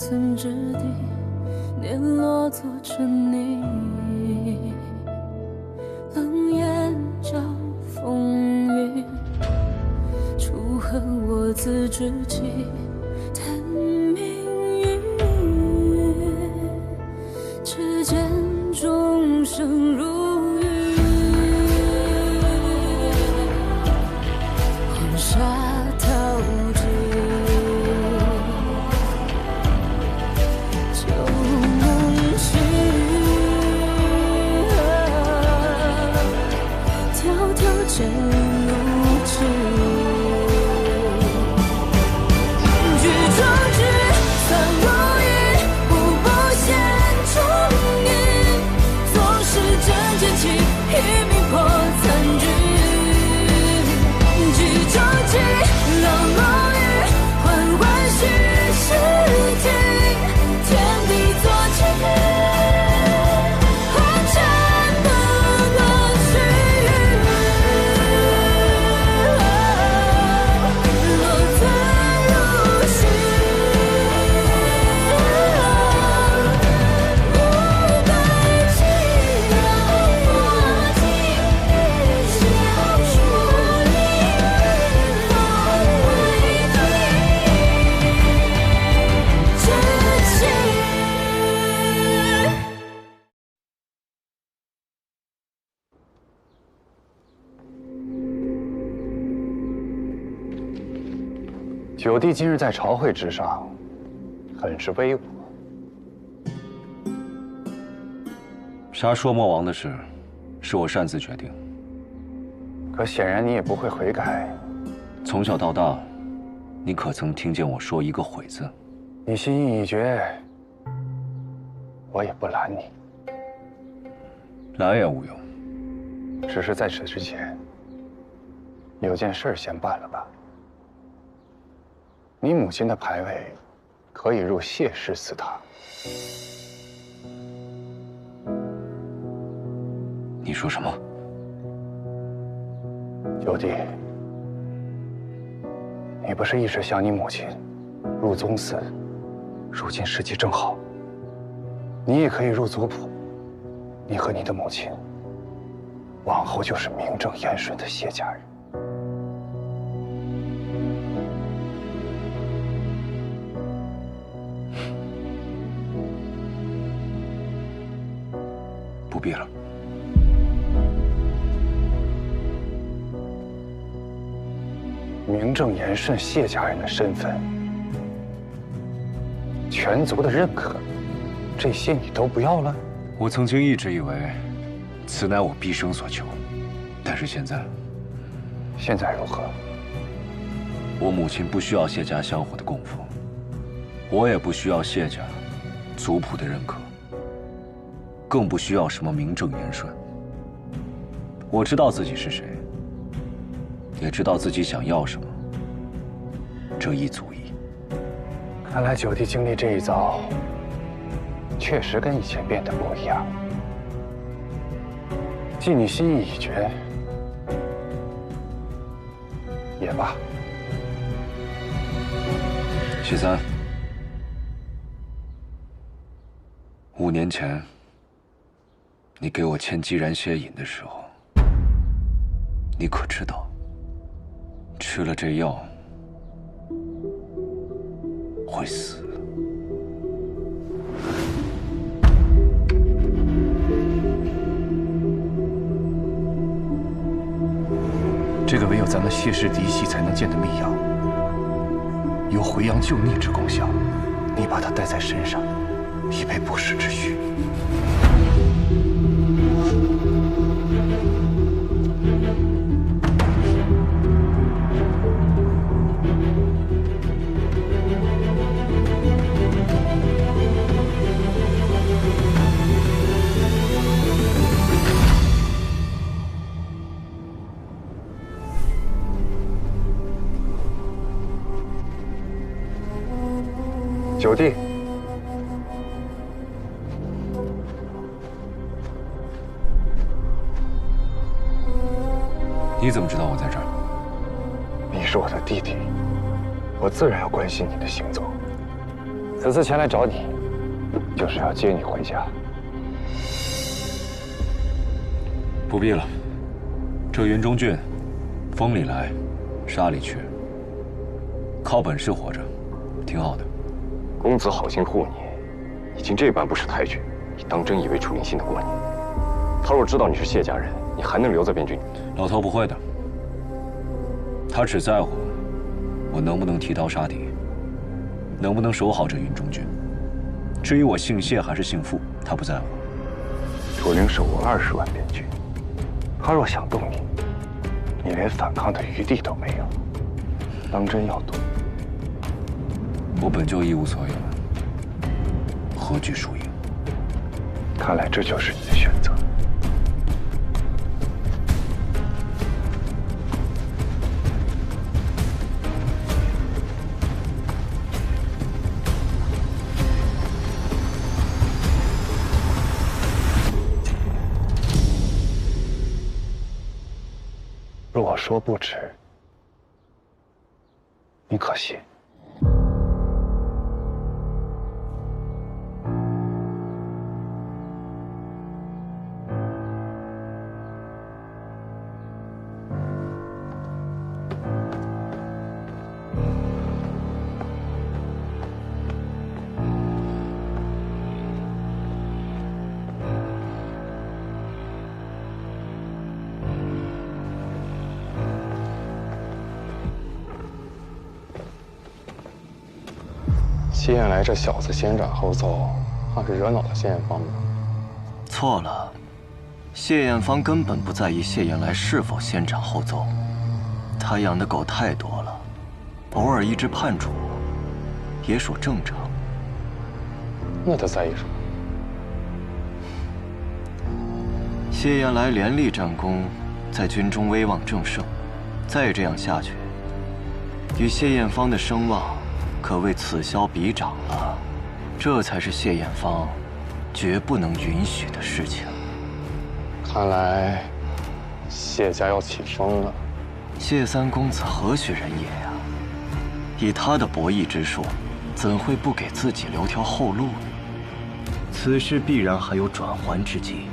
寸之地，碾落做成泥。冷眼照风雨，楚河我自知己，叹命运。只见众生如雨，黄沙淘尽，旧梦醒，迢迢前路尽。举壮志，算如意，步步险中影，纵使真剑气，一命破残局。举重击，冷落雨，缓缓虚实境，天地作棋，红尘的乐趣。落醉如絮，无悲凄凉，花尽雨小说里，放回知己。九弟今日在朝会之上，很是威武。杀朔漠王的事，是我擅自决定。可显然你也不会悔改。从小到大，你可曾听见我说一个悔字？你心意已决，我也不拦你。拦也无用。只是在此之前，有件事先办了吧。你母亲的牌位可以入谢氏祠堂。你说什么？九弟，你不是一直想你母亲入宗祠，如今时机正好，你也可以入族谱。你和你的母亲，往后就是名正言顺的谢家人。不必了。名正言顺谢家人的身份，全族的认可，这些你都不要了？我曾经一直以为，此乃我毕生所求，但是现在如何？我母亲不需要谢家香火的供奉，我也不需要谢家族谱的认可。更不需要什么名正言顺。我知道自己是谁，也知道自己想要什么，这一足矣。看来九弟经历这一遭，确实跟以前变得不一样。既你心意已决，也罢。谢三，5年前。你给我签鸡然蝎饮的时候，你可知道，吃了这药会死？这个唯有咱们谢氏嫡系才能见的秘药，有回阳救逆之功效。你把它带在身上，以备不时之需。九弟，你怎么知道我在这儿？你是我的弟弟，我自然要关心你的行踪。此次前来找你，就是要接你回家。不必了，这云中郡，风里来，沙里去，靠本事活着，挺好的。公子好心护你，已经这般不识抬举，你当真以为楚灵信得过你？他若知道你是谢家人，你还能留在边郡？老头不会的，他只在乎我能不能提刀杀敌，能不能守好这云中郡。至于我姓谢还是姓傅，他不在乎。楚灵手握20万边军，他若想动你，你连反抗的余地都没有。当真要动，我本就一无所有，何惧输赢？看来这就是你的选择。若我说不迟，你可信？谢燕来这小子先斩后奏，怕是惹恼了谢艳芳吧？错了，谢艳芳根本不在意谢燕来是否先斩后奏，她养的狗太多了，偶尔一只叛主，也属正常。那他在意什么？谢燕来连立战功，在军中威望正盛，再这样下去，与谢艳芳的声望可谓此消彼长了。这才是谢艳芳绝不能允许的事情。看来谢家要起风了。谢三公子何许人也呀？以他的博弈之术，怎会不给自己留条后路呢？此事必然还有转圜之机，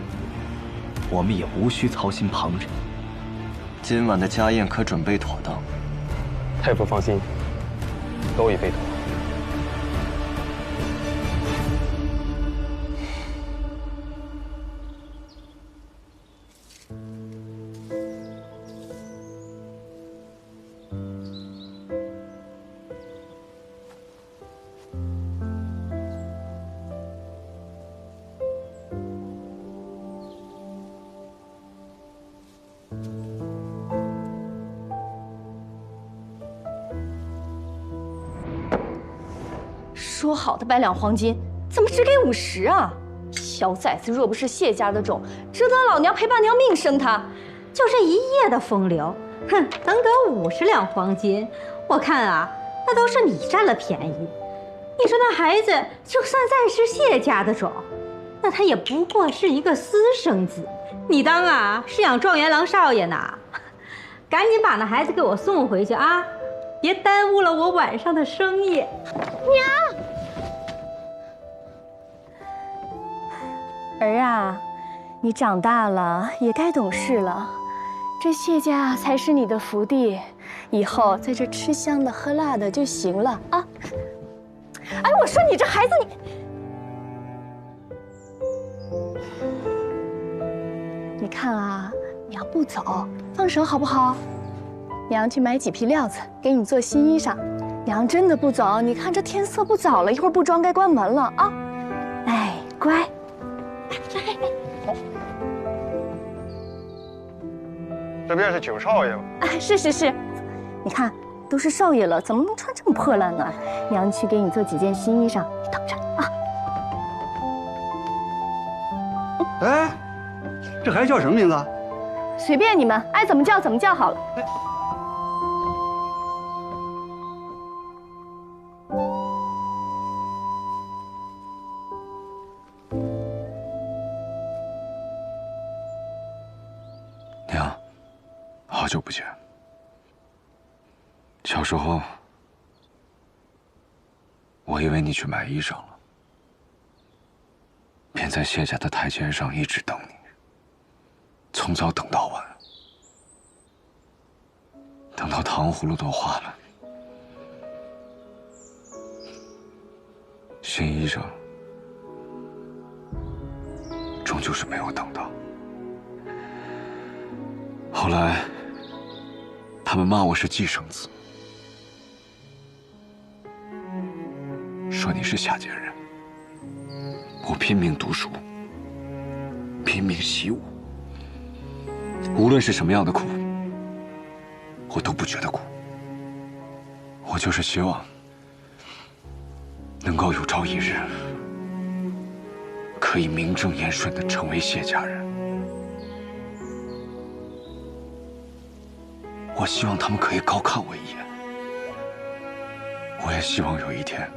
我们也无需操心旁人。今晚的家宴可准备妥当？太傅放心，都已备妥。说好的100两黄金，怎么只给50啊？小崽子若不是谢家的种，值得老娘赔半条命生他。就这一夜的风流，哼，能得50两黄金，我看啊，那都是你占了便宜。你说那孩子就算再是谢家的种，那他也不过是一个私生子，你当啊是养状元郎少爷呢？赶紧把那孩子给我送回去啊，别耽误了我晚上的生意。娘，儿啊，你长大了也该懂事了。这谢家才是你的福地，以后在这吃香的喝辣的就行了啊！哎，我说你这孩子你看啊，娘不走，放手好不好？娘去买几匹料子，给你做新衣裳。娘真的不走，你看这天色不早了，一会儿不装该关门了啊！哎，乖。这便是九少爷吗？哎，是，你看都是少爷了，怎么能穿这么破烂呢？娘去给你做几件新衣裳，你等着啊。哎，这孩子叫什么名字？随便你们爱怎么叫怎么叫好了。娘，好久不见。小时候，我我以为你去买衣裳了，便在谢家的台阶上一直等你，从早等到晚，等到糖葫芦都化了，新衣裳终究是没有等到。后来，他们骂我是寄生子，说你是下贱人。我拼命读书，拼命习武，无论是什么样的苦，我都不觉得苦。我就是希望能够有朝一日，可以名正言顺地成为谢家人。我希望他们可以高看我一眼，我也希望有一天，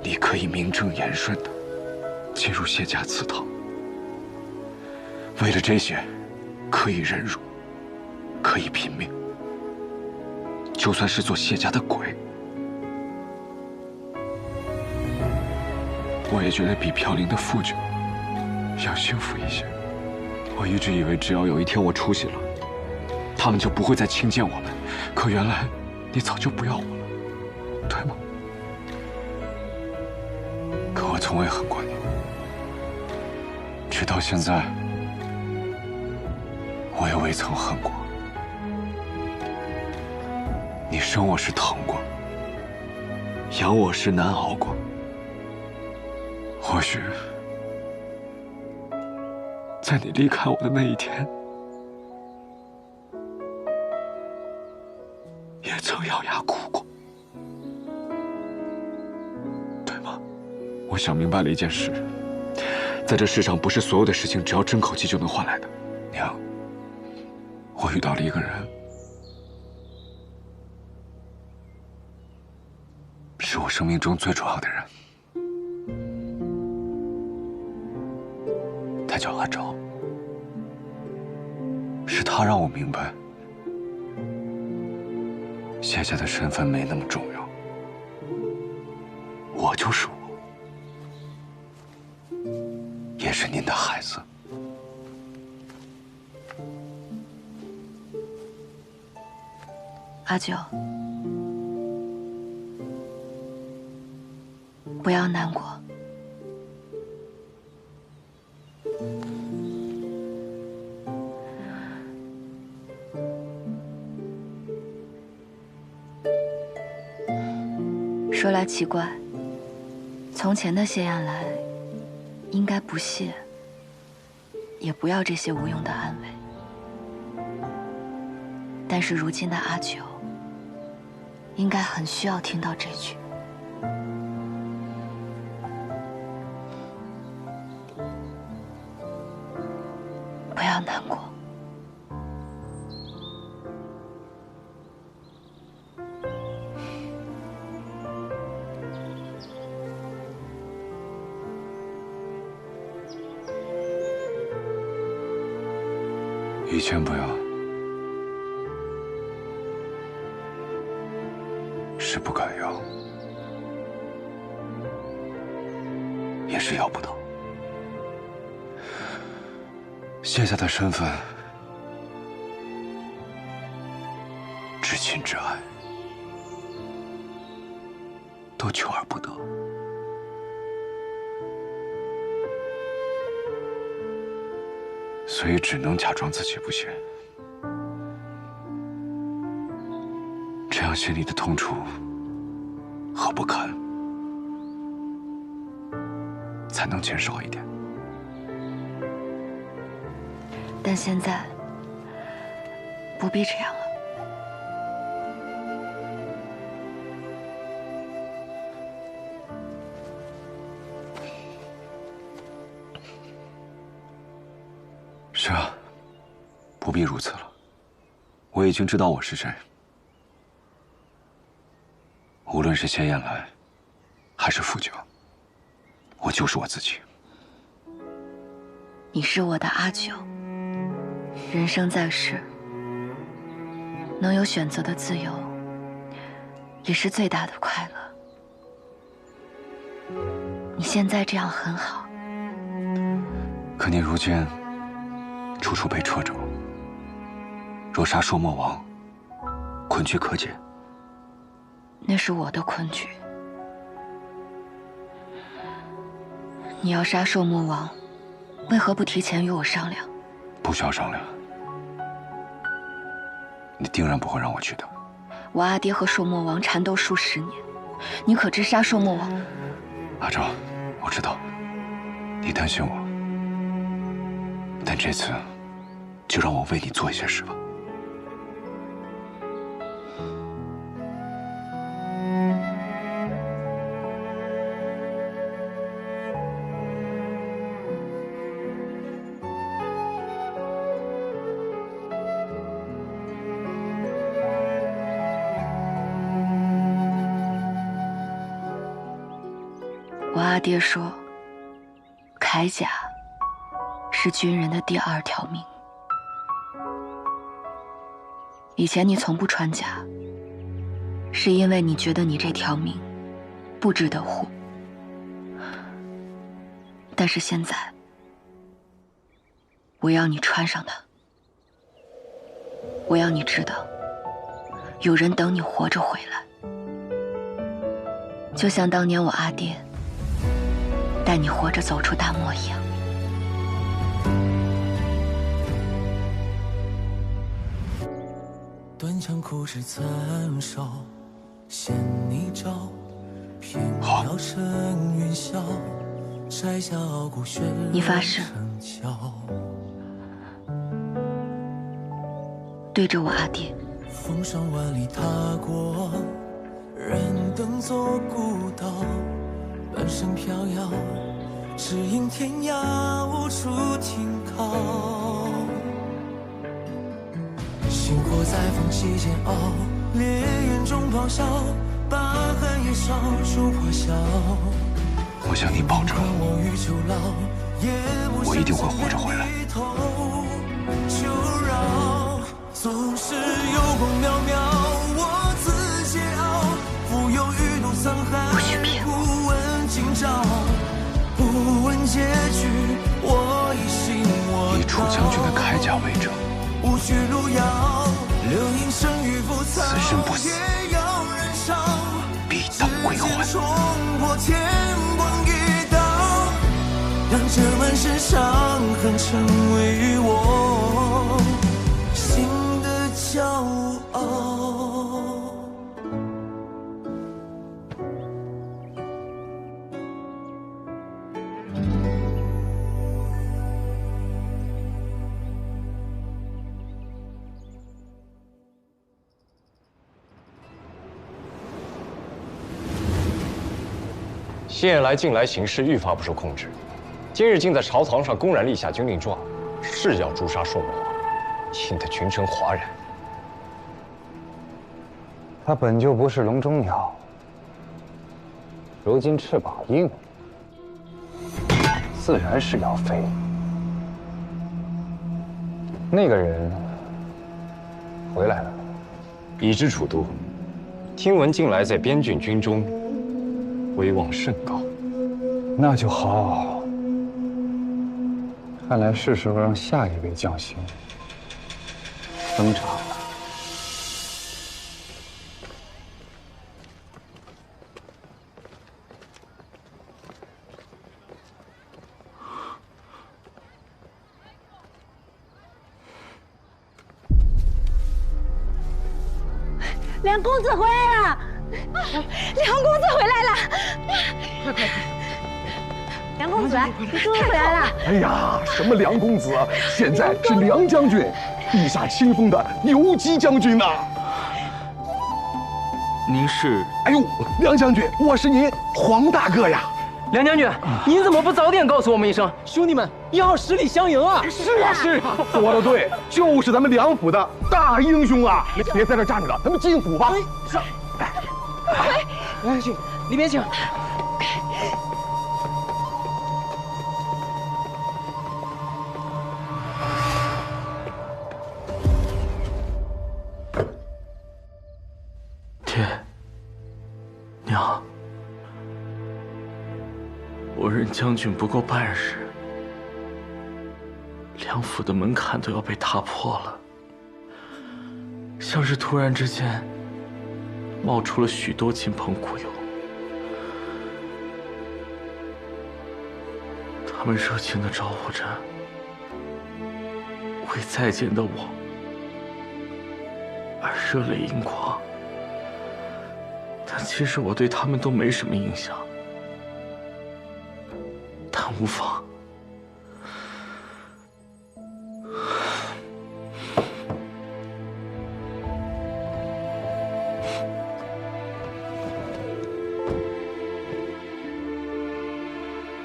你可以名正言顺地进入谢家祠堂。为了这些，可以忍辱，可以拼命，就算是做谢家的鬼，我也觉得比飘零的富酒要幸福一些。我一直以为只要有一天我出息了，他们就不会再轻贱我们。可原来你早就不要我了，对吗？可我从未恨过你，直到现在，我也未曾恨过。你生我时疼过，养我时难熬过。或许在你离开我的那一天，也曾咬牙哭过，对吗？我想明白了一件事，在这世上，不是所有的事情只要争口气就能换来的。娘，我遇到了一个人，是我生命中最重要的人。他叫阿昭，是他让我明白，谢家的身份没那么重要，我就是我，也是您的孩子。阿九，不要难过。说来奇怪，从前的谢雁来，应该不屑，也不要这些无用的安慰。但是如今的阿九，应该很需要听到这句。不要难过。以前不要，是不敢要，也是要不到。谢家的身份，至亲至爱，都求而不得。所以只能假装自己不屑，这样心里的痛楚和不堪才能减少一点。但现在不必这样了。是啊，不必如此了。我已经知道我是谁。无论是谢雁来，还是傅九，我就是我自己。你是我的阿九。人生在世，能有选择的自由，也是最大的快乐。你现在这样很好，可你如今处处被掣肘，若杀朔漠王，困局可解。那是我的困局。你要杀朔漠王，为何不提前与我商量？不需要商量，你定然不会让我去的。我阿爹和朔漠王缠斗数十年，你可知杀朔漠王？阿昭，我知道你担心我，但这次就让我为你做一些事吧。我阿爹说，铠甲是军人的第2条命。以前你从不穿甲，是因为你觉得你这条命不值得护。但是现在，我要你穿上它。我要你知道，有人等你活着回来，就像当年我阿爹带你活着走出大漠一样。断肠苦事残烧，嫌你朝，偏要趁云霄，摘下傲骨悬你发誓对着我阿爹。风霜万里踏过，人等作孤岛，半生飘摇，只因天涯无处停靠。星火在缝隙间熬，烈焰中咆哮，把寒夜烧出破晓。我向你保证，我一定会活着回来。总是有光渺渺，我自桀骜，浮游欲渡沧海，不问今朝，不问结局，我一心我以楚将军的铠甲为证，无需路遥，流萤生于浮草，此生不死，必当归还。冲破天光一刀，让这满身伤痕成为我心的骄傲。谢来近来形势愈发不受控制，今日竟在朝堂上公然立下军令状，誓要诛杀朔漠王，惊得群臣哗然。它本就不是笼中鸟，如今翅膀硬，自然是要飞。那个人回来了，已知楚都，听闻近来在边郡军中威望甚高。那就好。看来是时候让下一位将星登场了。梁公子回来了！梁公子回来了！快！梁公子，你终于回来了！哎呀，什么梁公子，现在是梁将军，地下清风的游击将军呐！您是？哎呦，梁将军，我是您黄大哥呀！梁将军，您怎么不早点告诉我们一声？兄弟们要十里相迎啊！是啊，是啊，说的对，就是咱们梁府的大英雄啊！别在这站着了，咱们进府吧。上，来，请里边请。爹，我任将军不过半日，梁府的门槛都要被踏破了，像是突然之间冒出了许多亲朋故友，他们热情地招呼着为再见的我而热泪盈眶，但其实我对他们都没什么印象。但无妨，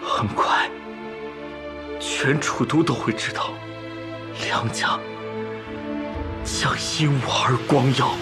很快，全楚都都会知道，梁家将因我而光耀。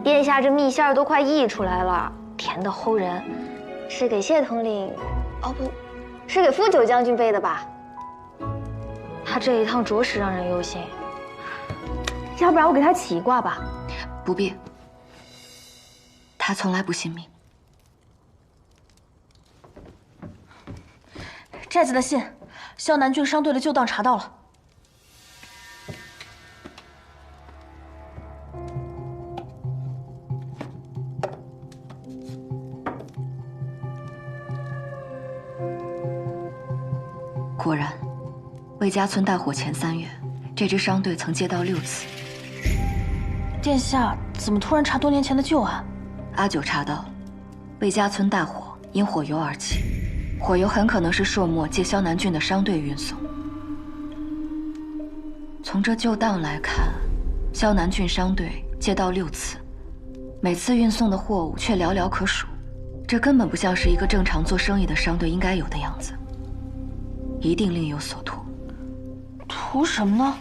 殿下这蜜馅儿都快溢出来了，甜的齁人，是给谢统领，哦不，是给傅九将军备的吧？他这一趟着实让人忧心，要不然我给他起一卦吧？不必，他从来不信命。寨子的信，萧南郡商队的旧档查到了。果然，魏家村大火前3月，这支商队曾接到6次。殿下怎么突然查多年前的旧案？阿九查到了，魏家村大火因火油而起，火油很可能是朔漠借萧南郡的商队运送。从这旧档来看，萧南郡商队接到6次，每次运送的货物却寥寥可数，这根本不像是一个正常做生意的商队应该有的样子。一定另有所图。图什么呢？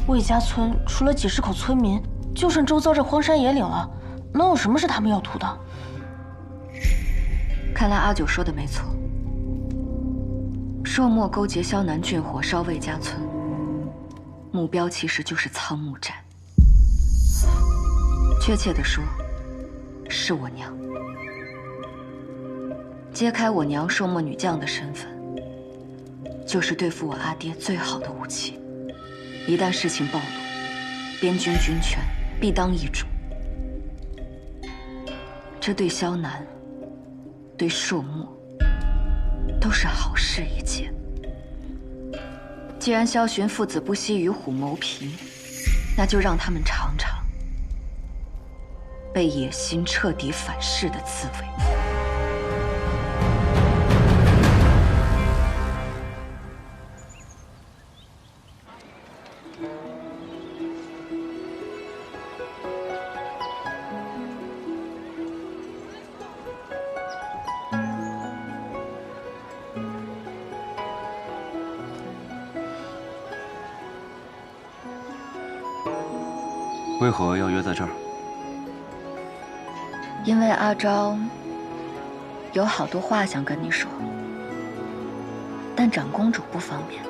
魏家村除了几十口村民，就剩周遭这荒山野岭了，能有什么是他们要图的？看来阿九说的没错，朔漠勾结萧南郡火烧魏家村，目标其实就是苍木寨。确切地说，是我娘。揭开我娘朔漠女将的身份，就是对付我阿爹最好的武器。一旦事情暴露，边军军权必当易主。这对萧南，对朔漠，都是好事一件。既然萧寻父子不惜与虎谋皮，那就让他们尝尝被野心彻底反噬的滋味。为何要约在这儿？因为阿昭有好多话想跟你说，但长公主不方便，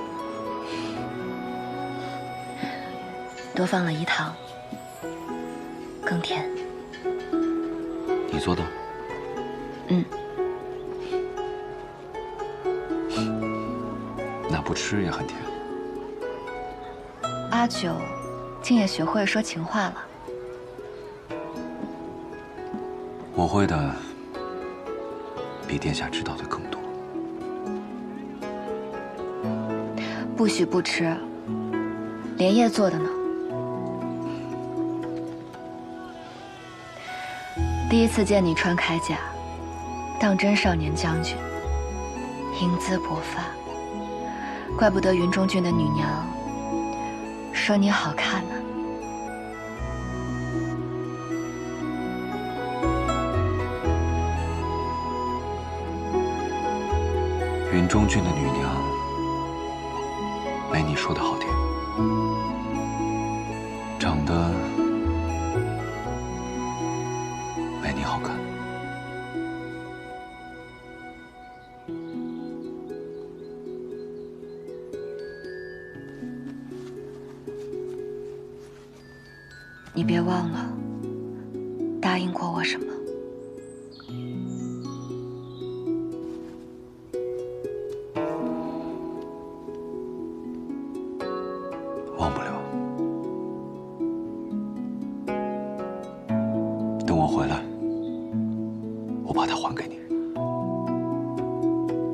多放了饴糖，更甜。你做的？嗯。那不吃也很甜。阿九竟也学会说情话了。我会的，比殿下知道的更多。不许不吃，连夜做的呢。第一次见你穿铠甲，当真少年将军，英姿勃发，怪不得云中郡的女娘说你好看呢。云中郡的女娘没你说的好听，长得没你好看。你别忘了答应过我什么。忘不了。等我回来，我把它还给你。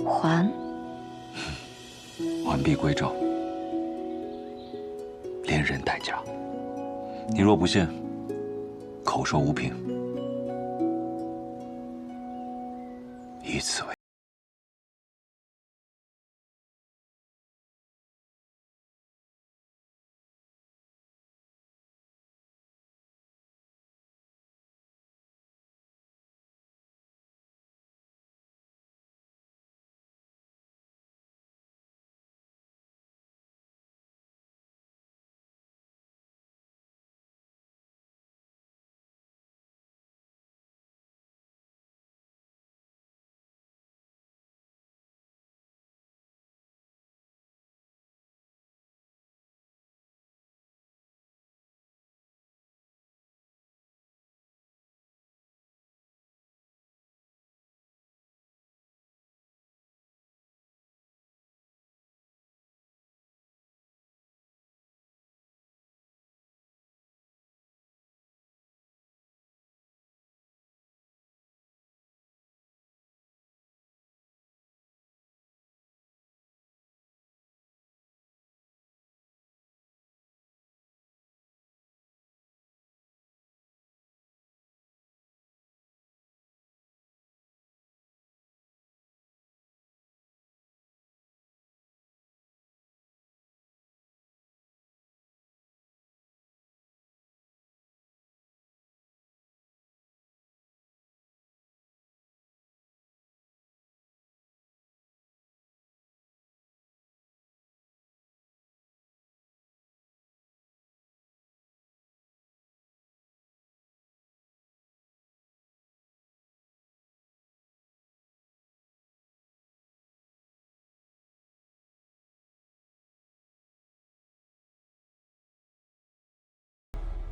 还？完璧归赵，连人带家。你若不信，口说无凭，以此为。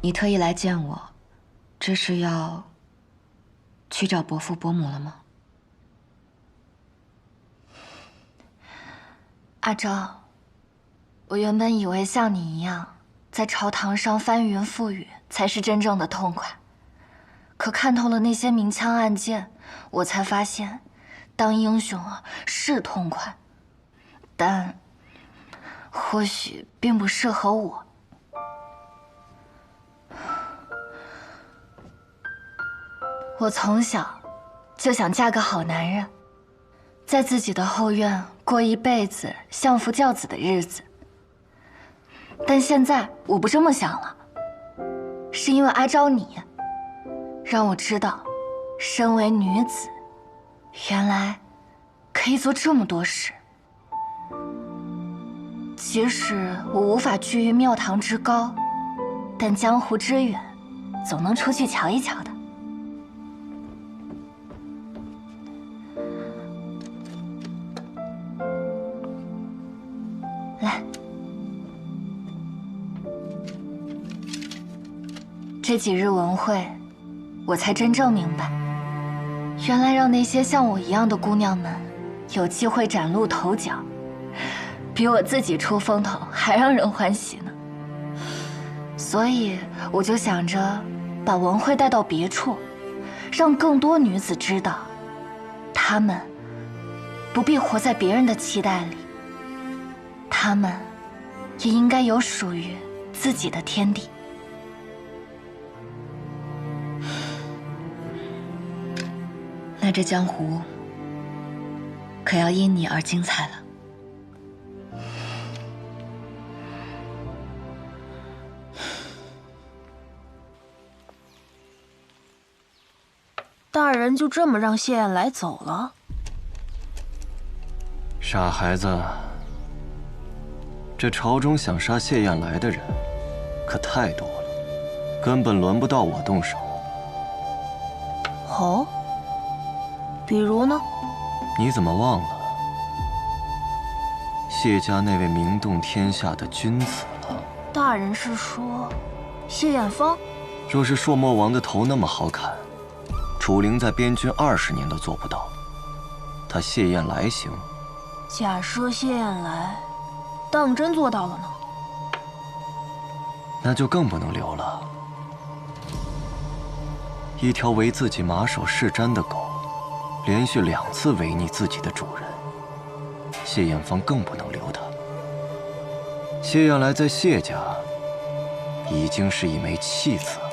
你特意来见我，这是要去找伯父伯母了吗？阿昭，我原本以为像你一样，在朝堂上翻云覆雨才是真正的痛快，可看透了那些明枪暗箭，我才发现，当英雄啊是痛快，但或许并不适合我。我从小就想嫁个好男人，在自己的后院过一辈子相夫教子的日子。但现在我不这么想了，是因为阿昭你，让我知道，身为女子，原来可以做这么多事。即使我无法居于庙堂之高，但江湖之远，总能出去瞧一瞧的。来，这几日文会，我才真正明白，原来让那些像我一样的姑娘们有机会崭露头角，比我自己出风头还让人欢喜呢。所以我就想着把文会带到别处，让更多女子知道，她们不必活在别人的期待里，她们也应该有属于自己的天地。那这江湖可要因你而精彩了。大人就这么让谢燕来走了？傻孩子，这朝中想杀谢燕来的人可太多了，根本轮不到我动手。哦，比如呢？你怎么忘了？谢家那位名动天下的君子了。大人是说谢艳芳？若是朔漠王的头那么好砍，楚灵在边军20年都做不到，他谢燕来行？假设谢燕来当真做到了呢？那就更不能留了。一条为自己马首是瞻的狗，连续2次违逆自己的主人，谢艳芳更不能留他。谢燕来在谢家已经是一枚弃子了。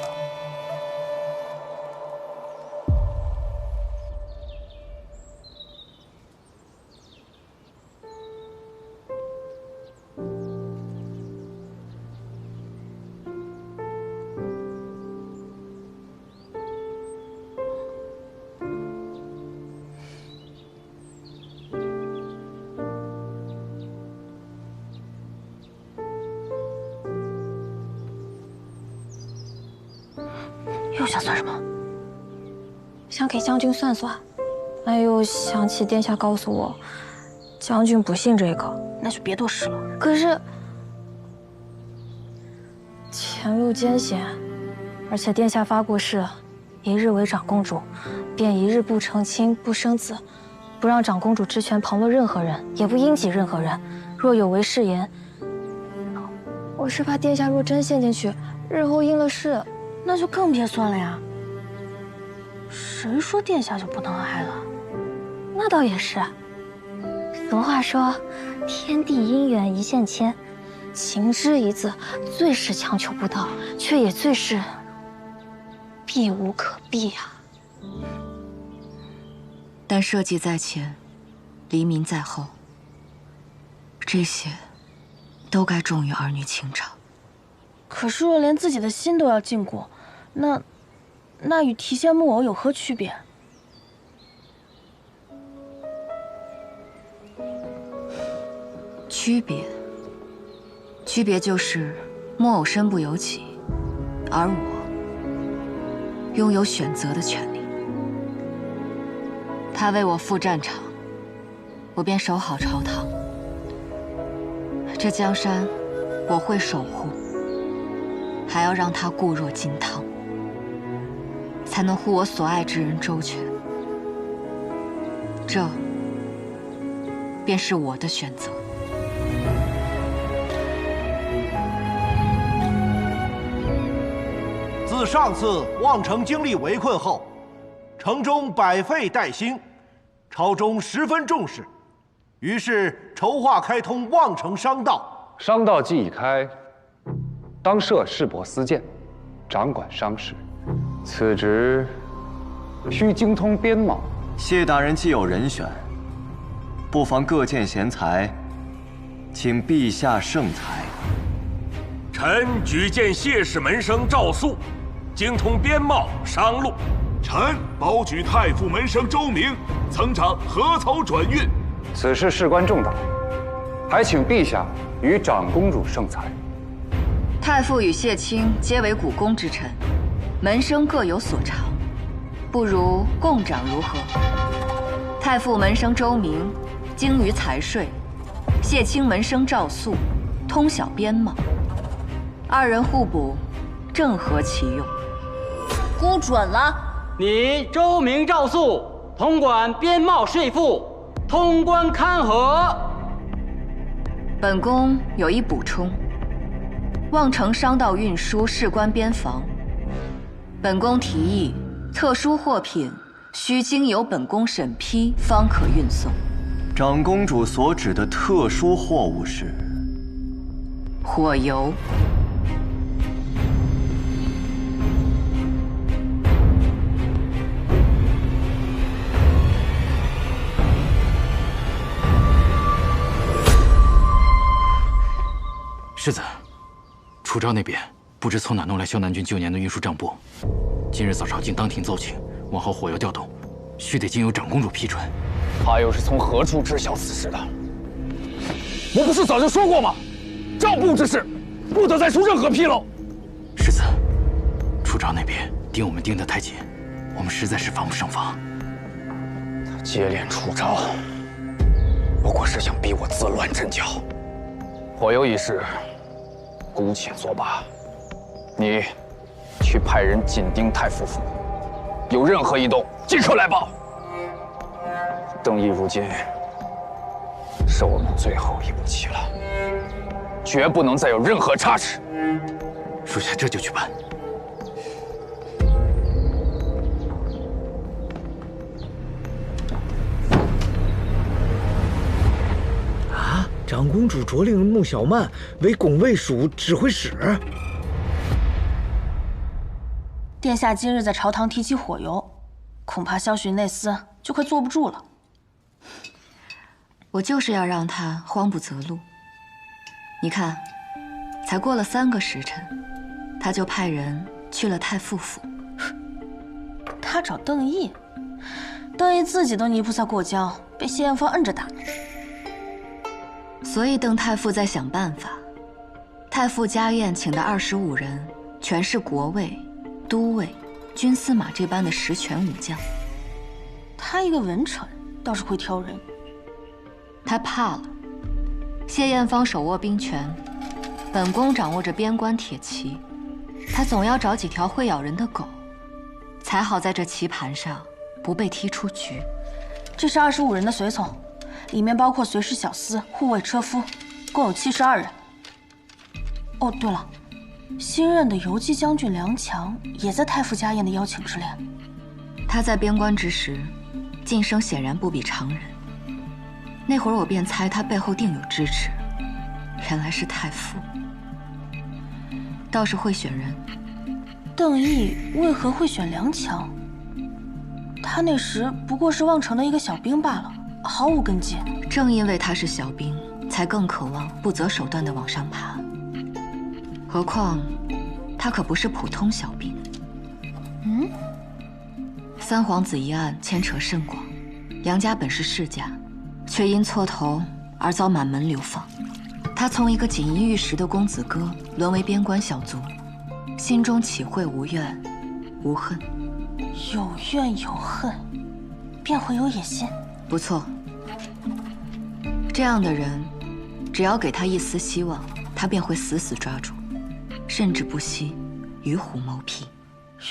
又想算什么？想给将军算算，哎呦，想起殿下告诉我，将军不信这个，那就别多事了。可是前路艰险，而且殿下发过誓，一日为长公主，便一日不成亲不生子，不让长公主之权旁落任何人，也不应己任何人。若有违誓言，我是怕殿下若真陷进去，日后应了誓。那就更别算了呀。谁说殿下就不能爱了？那倒也是。俗话说，天地姻缘一线牵，情之一字，最是强求不到，却也最是避无可避啊。但社稷在前，黎民在后，这些都该重于儿女情长。可是若连自己的心都要禁锢，那与提线木偶有何区别？区别就是木偶身不由己，而我拥有选择的权利。他为我赴战场，我便守好朝堂。这江山我会守护，还要让他固若金汤，才能护我所爱之人周全。这便是我的选择。自上次望城经历围困后，城中百废待兴，朝中十分重视，于是筹划开通望城商道。商道既已开，当设市舶司监，掌管商事。此职需精通边贸。谢大人既有人选，不妨各见贤才，请陛下圣裁。臣举荐谢氏门生赵肃，精通边贸商路。臣保举太傅门生周明，曾掌禾草转运。此事事关重大，还请陛下与长公主圣裁。太傅与谢卿皆为古宫之臣，门生各有所长，不如共掌如何？太傅门生周明精于财税，谢卿门生赵肃通晓边贸，二人互补，正合其用。估准了。你周明、赵肃统管边贸税赋，通关勘核。本宫有一补充：望城商道运输事关边防，本宫提议，特殊货品需经由本宫审批方可运送。长公主所指的特殊货物是火油。世子，楚昭那边不知从哪弄来萧南郡旧年的运输账簿，今日早朝竟当庭奏请，往后火药调动，须得经由长公主批准。他又是从何处知晓此事的？我不是早就说过吗？赵部之事，不得再出任何纰漏。世子，出招那边盯我们盯得太紧，我们实在是防不胜防。他接连出招，不过是想逼我自乱阵脚。火油一事，姑且作罢。你去派人紧盯太傅府，有任何异动即刻来报。邓毅如今是我们最后一步棋了，绝不能再有任何差池。属下这就去办。啊！长公主着令穆小曼为拱卫署指挥使。殿下今日在朝堂提起火油，恐怕萧许内司就快坐不住了。我就是要让他慌不择路。你看，才过了3个时辰，他就派人去了太傅府。他找邓毅，邓毅自己都泥菩萨过江，被谢艳芳摁着打。所以邓太傅在想办法。太傅家宴请的25人，全是国尉、都尉、军司马这般的实权武将。他一个文臣，倒是会挑人。他怕了。谢艳芳手握兵权，本宫掌握着边关铁骑，他总要找几条会咬人的狗，才好在这棋盘上不被踢出局。这是25人的随从，里面包括随侍小厮、护卫车夫，共有72人。哦，对了，新任的游击将军梁强也在太傅家宴的邀请之列。他在边关之时，晋升显然不比常人。那会儿我便猜他背后定有支持，原来是太傅，倒是会选人。邓毅为何会选梁强？他那时不过是望城的一个小兵罢了，毫无根基。正因为他是小兵，才更渴望不择手段地往上爬。何况，他可不是普通小兵。三皇子一案牵扯甚广，梁家本是世家，却因错头而遭满门流放。他从一个锦衣玉食的公子哥沦为边关小卒，心中岂会无怨无恨？有怨有恨，便会有野心。不错，这样的人，只要给他一丝希望，他便会死死抓住，甚至不惜与虎谋皮。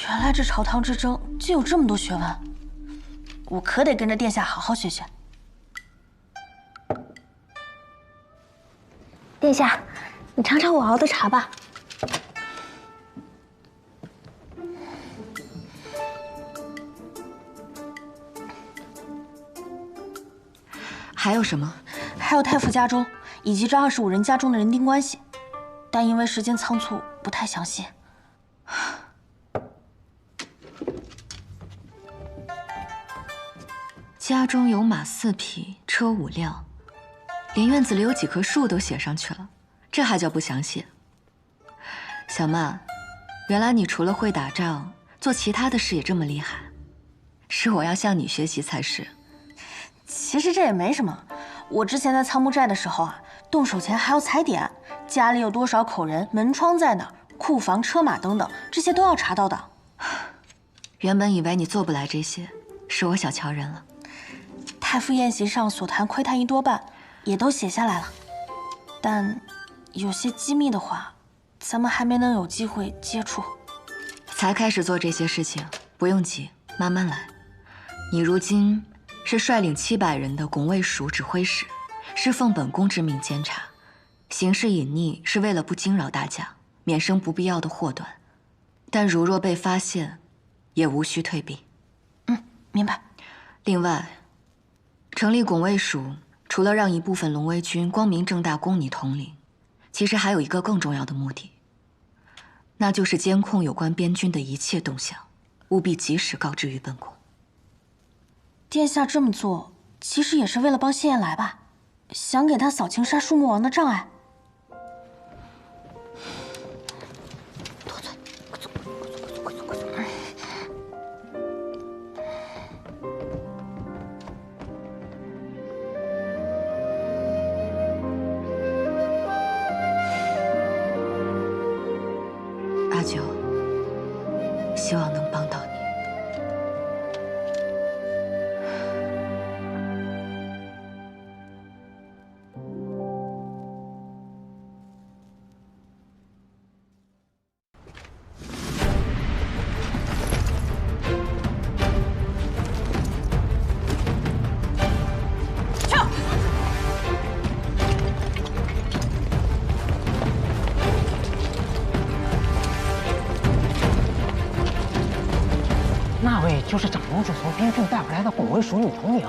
原来这朝堂之争竟有这么多学问，我可得跟着殿下好好学学。殿下，你尝尝我熬的茶吧。还有什么？还有太傅家中以及这25人家中的人丁关系，但因为时间仓促，不太详细。家中有马4匹，车5辆，连院子里有几棵树都写上去了，这还叫不详细？小曼，原来你除了会打仗，做其他的事也这么厉害，是我要向你学习才是。其实这也没什么，我之前在仓木寨的时候啊，动手前还要踩点，家里有多少口人，门窗在哪儿，库房、车马等等，这些都要查到的。原本以为你做不来这些，是我小瞧人了。太傅宴席上所谈窥探一多半也都写下来了，但有些机密的话，咱们还没能有机会接触。才开始做这些事情，不用急，慢慢来。你如今是率领700人的拱卫署指挥使，是奉本宫之命监察，行事隐匿是为了不惊扰大家，免生不必要的祸端。但如若被发现，也无需退避。明白。另外，成立拱卫署，除了让一部分龙威军光明正大供你统领，其实还有一个更重要的目的，那就是监控有关边军的一切动向，务必及时告知于本宫。殿下这么做，其实也是为了帮谢燕来吧？想给他扫清杀树木王的障碍。就是长公主从边郡带回来的拱卫署女统领。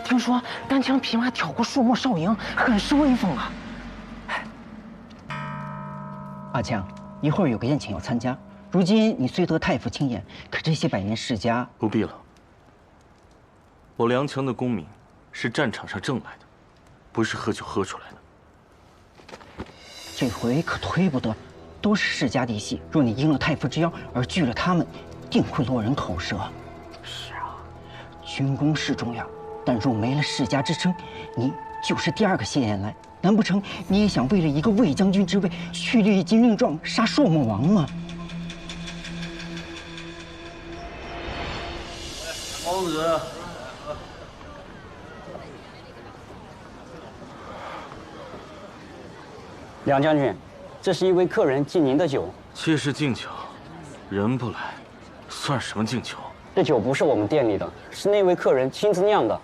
听说单枪匹马挑过树木哨营，很是威风啊。阿强，一会儿有个宴请要参加。如今你虽得太傅亲眼，可这些百年世家不必了。我梁强的功名是战场上挣来的，不是喝酒喝出来的。这回可推不得，都是世家嫡系。若你应了太傅之邀而拒了他们，定会落人口舌。是啊，军功是重要，但若没了世家支撑，你就是第二个谢延来。难不成你也想为了一个卫将军之位，去立金令状，杀朔漠王吗？公子，梁将军，这是一位客人敬您的酒。妾室敬酒，人不来，算什么敬酒？这酒不是我们店里的，是那位客人亲自酿的。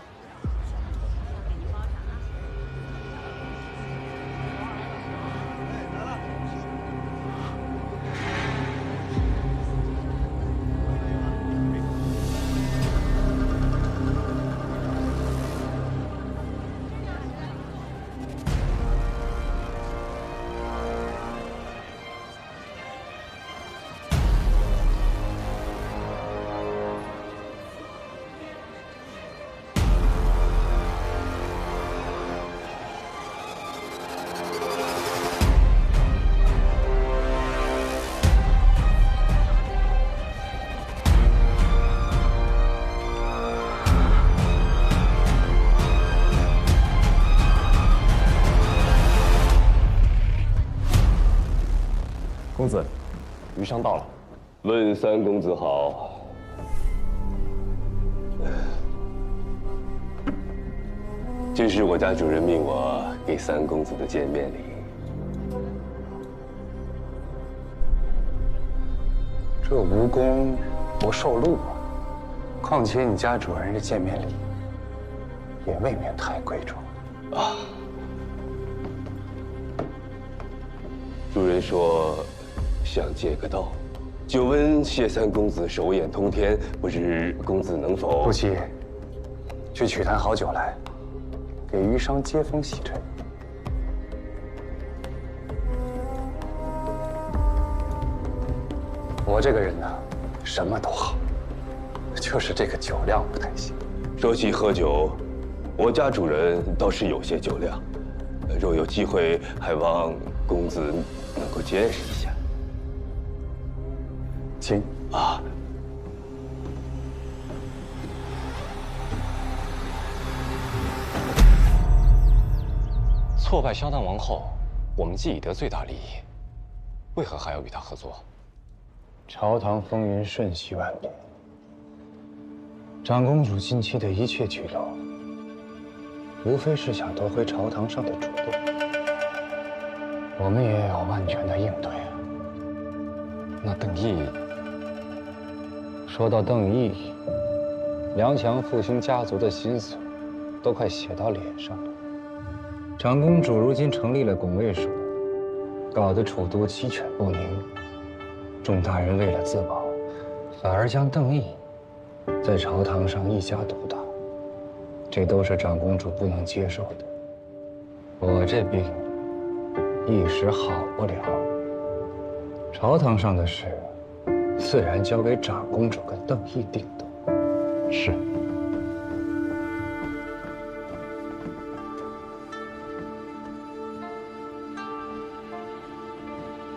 公子，余商到了。问三公子好。这是我家主人命我给三公子的见面礼。这无功不受禄啊！况且你家主人这见面礼也未免太贵重啊。主人说想借个道，久闻谢三公子手眼通天，不知公子能否？不急，去取坛好酒来，给余商接风洗尘。我这个人呢，什么都好，就是这个酒量不太行。说起喝酒，我家主人倒是有些酒量，若有机会，还望公子能够见识一下。请啊。挫败萧丹王后，我们既已得最大利益，为何还要与他合作？朝堂风云瞬息万变，长公主近期的一切举动，无非是想夺回朝堂上的主动。我们也有万全的应对啊。那邓毅，说到邓毅，梁强复兴家族的心思，都快写到脸上了。长公主如今成立了拱卫署，搞得楚都鸡犬不宁。众大人为了自保，反而将邓毅在朝堂上一家独大，这都是长公主不能接受的。我这病一时好不了，朝堂上的事自然交给长公主跟邓毅定夺。是。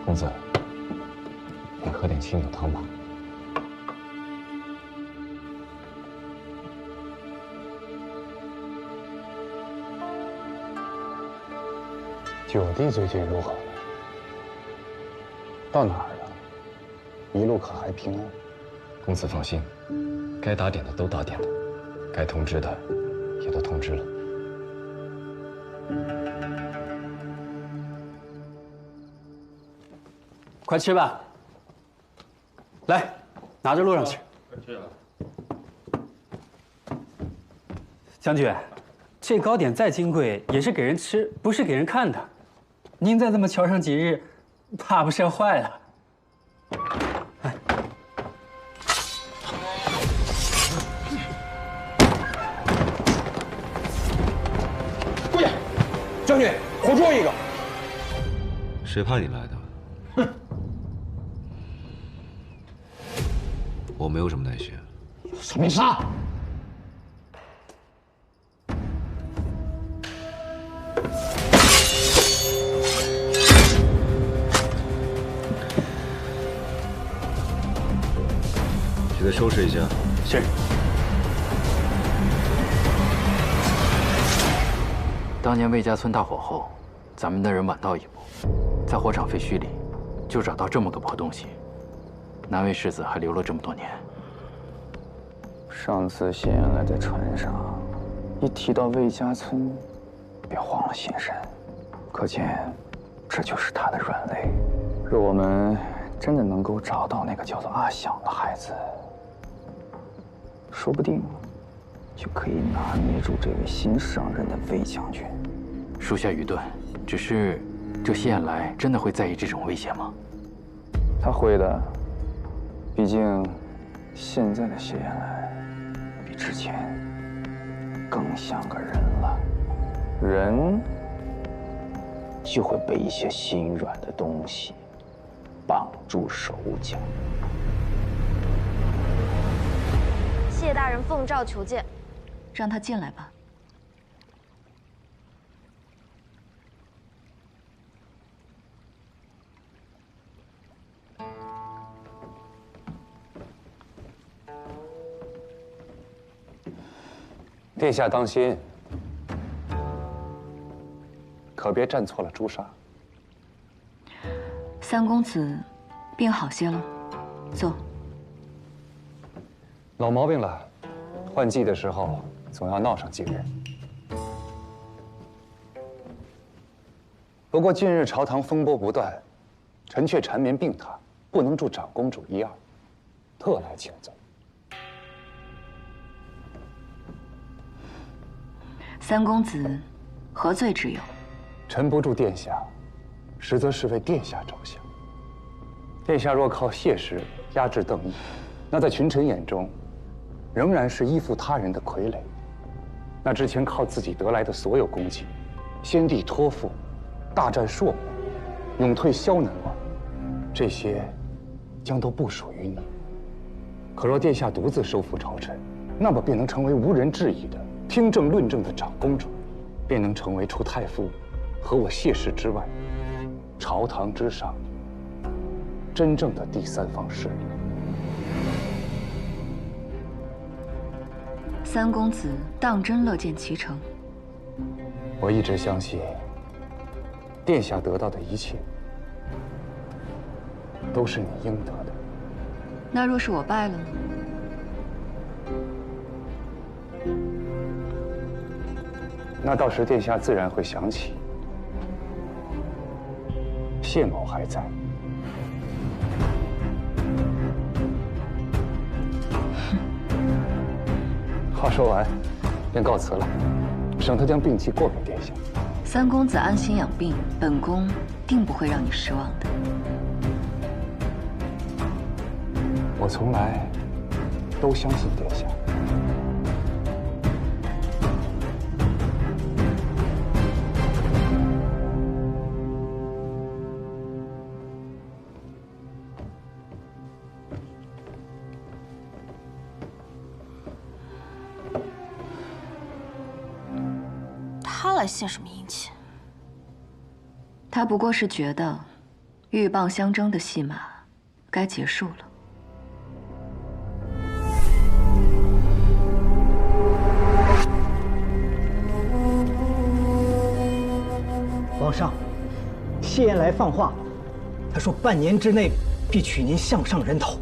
公子，你喝点清酒汤吧。九弟最近如何了？到哪儿了？一路可还平安？公子放心，该打点的都打点了，该通知的也都通知了。快吃吧，来，拿着路上去。将军，这糕点再金贵，也是给人吃，不是给人看的。您再这么瞧上几日，怕不是要坏了。哎，谁派你来的？哼！我没有什么耐心。什么意思啊？记得收拾一下。是。当年魏家村大火后，咱们的人晚到一步，在火场废墟里就找到这么多破东西，难为世子还留了这么多年。上次谢延来在船上，一提到魏家村，便慌了心神，可见这就是他的软肋。若我们真的能够找到那个叫做阿响的孩子，说不定就可以拿捏住这位新上任的魏将军。属下愚钝，只是这谢延来真的会在意这种威胁吗？他会的，毕竟现在的谢延来比之前更像个人了。人就会被一些心软的东西绑住手脚。谢大人奉诏求见。让他进来吧。殿下当心，可别站错了朱砂。三公子病好些了，坐。老毛病了，换季的时候总要闹上几日。不过近日朝堂风波不断，臣却缠绵病榻，不能助长公主一二，特来请奏。三公子何罪之有？臣不助殿下，实则是为殿下着想。殿下若靠谢氏压制邓毅，那在群臣眼中，仍然是依附他人的傀儡。那之前靠自己得来的所有功绩，先帝托付，大战朔漠，勇退萧南王，这些将都不属于你。可若殿下独自收复朝臣，那么便能成为无人质疑的听政论政的长公主，便能成为除太傅和我谢氏之外，朝堂之上真正的第三方势力。三公子当真乐见其成？我一直相信，殿下得到的一切，都是你应得的。那若是我败了呢？那到时殿下自然会想起，谢某还在。话说完，便告辞了，省得将病期过给殿下。三公子安心养病，本宫定不会让你失望的。我从来都相信殿下。他来献什么殷勤？他不过是觉得，鹬蚌相争的戏码该结束了。皇上，谢延来放话，他说半年之内必取您项上人头。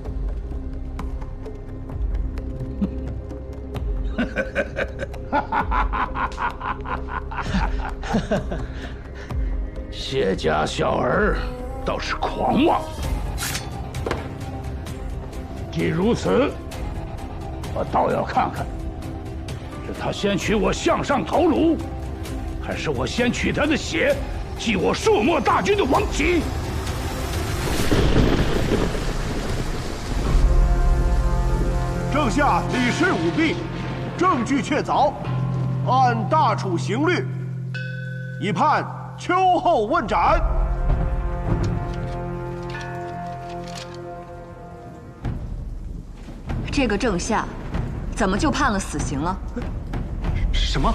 谢家小儿倒是狂妄。既如此，我倒要看看，是他先取我项上头颅，还是我先取他的血，继我朔漠大军的王旗。正下理事舞弊，证据确凿，按大处刑律，已判秋后问斩。这个郑夏，怎么就判了死刑了？什么？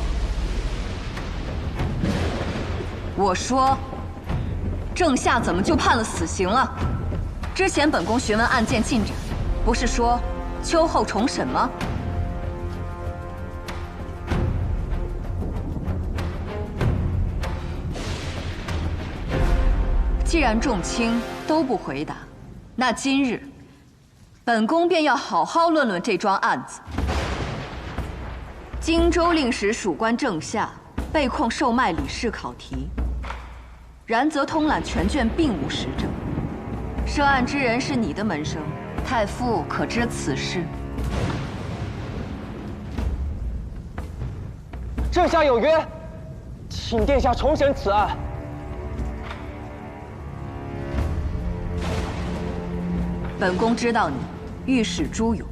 我说，郑夏怎么就判了死刑了？之前本宫询问案件进展，不是说秋后重审吗？既然重轻都不回答，那今日本宫便要好好论论这桩案子。荆州令史属官郑夏被控售卖李氏考题，然则通览全卷并无实证。涉案之人是你的门生，太傅可知此事？郑夏有冤，请殿下重审此案。本宫知道你御史朱勇，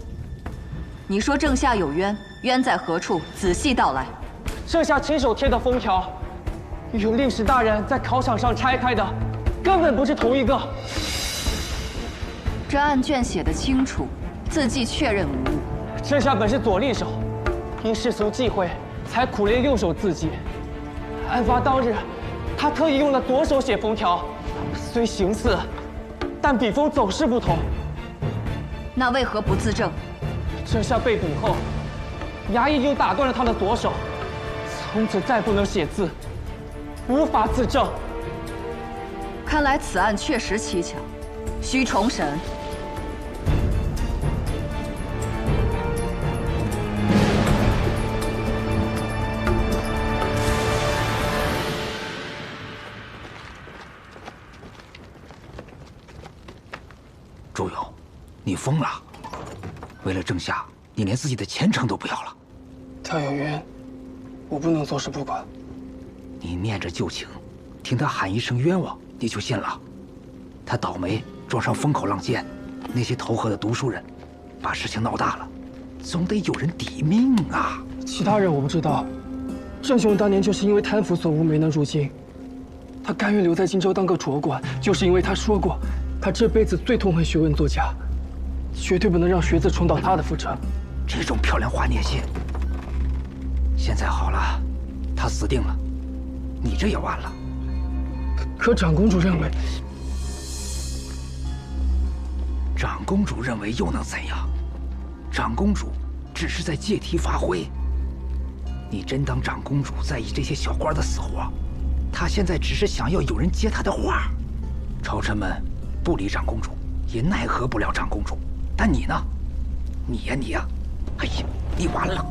你说郑夏有冤，冤在何处？仔细道来。郑夏亲手贴的封条，与令史大人在考场上拆开的，根本不是同一个。这案卷写得清楚，字迹确认无误。郑夏本是左利手，因世俗忌讳，才苦练右手字迹。案发当日，他特意用了左手写封条，虽形似，但笔锋走势不同。那为何不自证？郑夏被捕后，衙役就打断了他的左手，从此再不能写字，无法自证。看来此案确实蹊跷，需重审。朱勇，你疯了！为了郑夏，你连自己的前程都不要了。他有冤，我不能坐视不管。你念着旧情，听他喊一声冤枉，你就信了。他倒霉撞上风口浪尖，那些投河的读书人，把事情闹大了，总得有人抵命啊。其他人我不知道，郑兄当年就是因为贪腐所无没能入京，他甘愿留在荆州当个卓官，就是因为他说过，他这辈子最痛恨学问作家，绝对不能让学子重蹈他的覆辙。这种漂亮话你也信？现在好了，他死定了，你这也完了。可长公主认为，长公主认为又能怎样？长公主只是在借题发挥。你真当长公主在意这些小官的死活？她现在只是想要有人接她的话。朝臣们不理长公主，也奈何不了长公主。但你呢？你呀，哎呀，你完了！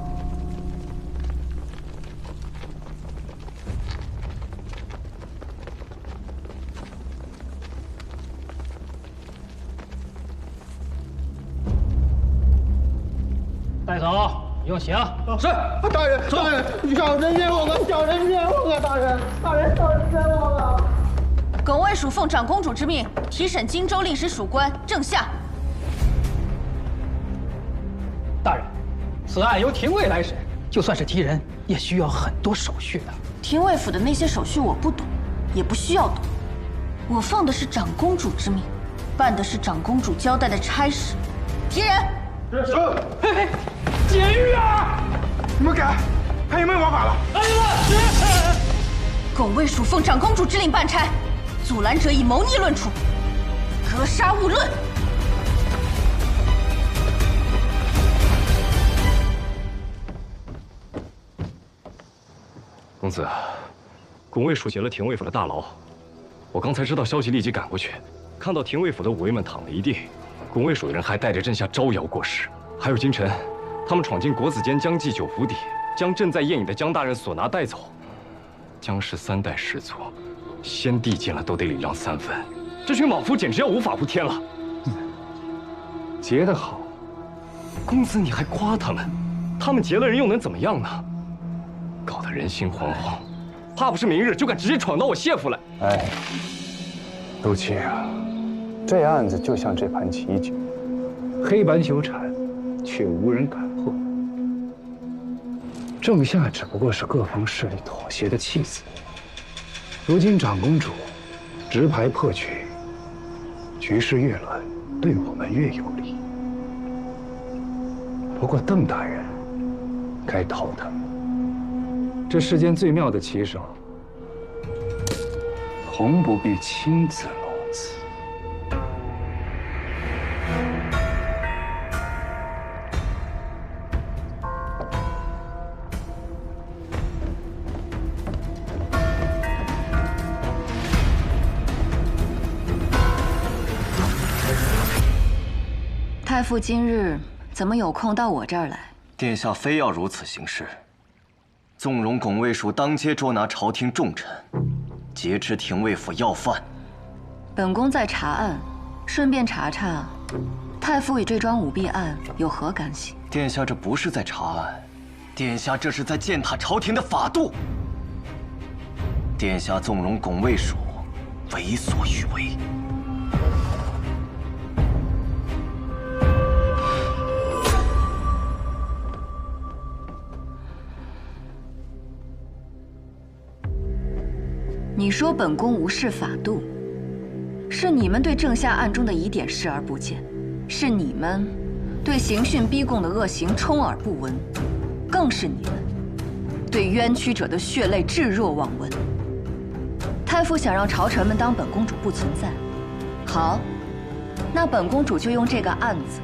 带走，用刑。是，大人，大人，小人冤枉啊！小人冤枉啊！大人，大人，小人冤枉啊！耿卫署奉长公主之命，提审荆州令史属官郑夏。大人，此案由廷尉来审，就算是提人，也需要很多手续的。廷尉府的那些手续我不懂，也不需要懂。我奉的是长公主之命，办的是长公主交代的差事。提人。是。嘿嘿，监狱啊！你们改，看有没有王法了。哎呀！耿卫署奉长公主之令办差，阻拦者以谋逆论处，格杀勿论。公子，拱卫署劫了廷尉府的大牢，我刚才知道消息，立即赶过去，看到廷尉府的武卫们躺了一地，拱卫署的人还带着郑夏招摇过市，还有京臣，他们闯进国子监江继久府邸，将正在宴饮的江大人所拿带走。江氏3代始祖，先帝见了都得礼让3分，这群莽夫简直要无法无天了。劫得好，公子你还夸他们？他们劫了人又能怎么样呢？搞得人心惶惶，怕不是明日就敢直接闯到我谢府来。哎，陆七啊，这案子就像这盘棋局，黑板久产，却无人敢破。郑夏只不过是各方势力妥协的弃子，如今长公主直排破局，局势越乱，对我们越有利。不过邓大人该头疼。这世间最妙的棋手，从不必亲自露刺。太傅今日怎么有空到我这儿来？殿下非要如此行事，纵容拱卫署当街捉拿朝廷重臣，劫持廷尉府要犯。本宫在查案，顺便查查太傅与这桩舞弊案有何干系？殿下这不是在查案，殿下这是在践踏朝廷的法度。殿下纵容拱卫署，为所欲为。你说本宫无视法度，是你们对正夏案中的疑点视而不见，是你们对刑讯逼供的恶行充耳不闻，更是你们对冤屈者的血泪置若罔闻。太傅想让朝臣们当本公主不存在，好，那本公主就用这个案子，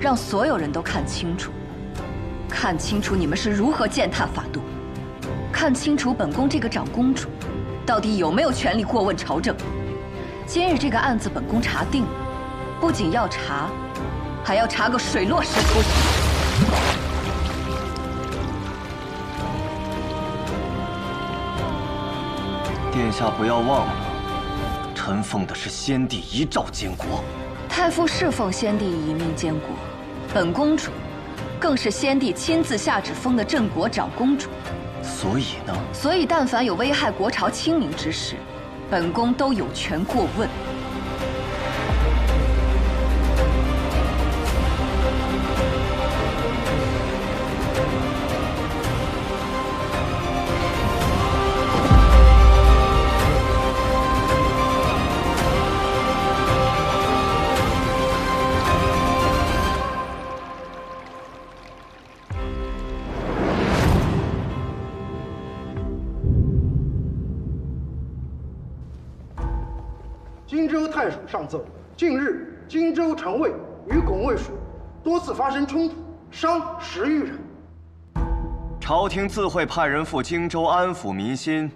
让所有人都看清楚，看清楚你们是如何践踏法度，看清楚本宫这个长公主到底有没有权利过问朝政？今日这个案子，本宫查定了，不仅要查，还要查个水落石出。殿下不要忘了，臣奉的是先帝遗诏监国。太傅是奉先帝遗命监国，本公主更是先帝亲自下旨封的镇国长公主。所以呢？所以，但凡有危害国朝清明之事，本宫都有权过问。荆州太守上奏：近日荆州城卫与拱卫署多次发生冲突，伤10余人。朝廷自会派人赴荆州安抚民心，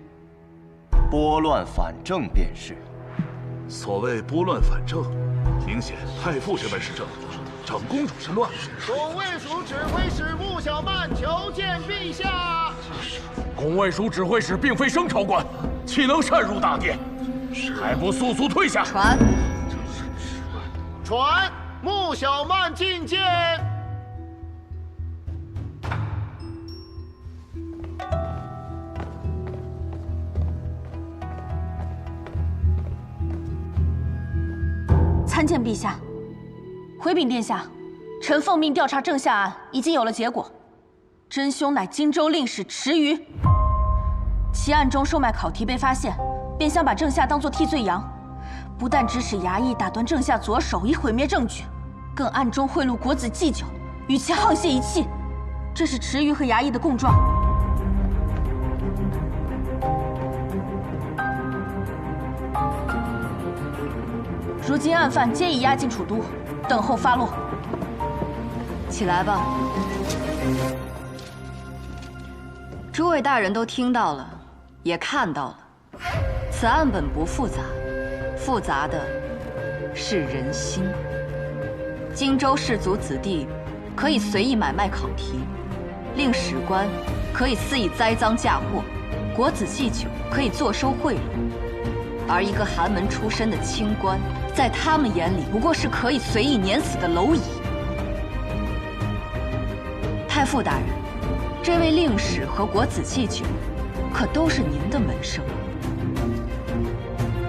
拨乱反正便是。所谓拨乱反正，明显太傅这边是正，长公主是乱。拱卫署指挥使穆小曼求见陛下。拱卫署指挥使并非生朝官，岂能擅入大殿？还不速速退下！传穆小曼觐见。参见陛下。回禀殿下，臣奉命调查郑夏案，已经有了结果。真凶乃荆州令史池鱼，其案中售卖考题被发现，便想把郑夏当作替罪羊，不但指使衙役打断郑夏左手以毁灭证据，更暗中贿赂国子祭酒，与其沆瀣一气。这是池鱼和衙役的供状。如今案犯皆已押进楚都，等候发落。起来吧。诸位大人都听到了，也看到了，此案本不复杂，复杂的是人心。荆州士族子弟可以随意买卖考题，令史官可以肆意栽赃嫁祸，国子祭酒可以坐收贿赂，而一个寒门出身的清官，在他们眼里不过是可以随意碾死的蝼蚁。太傅大人，这位令史和国子祭酒，可都是您的门生。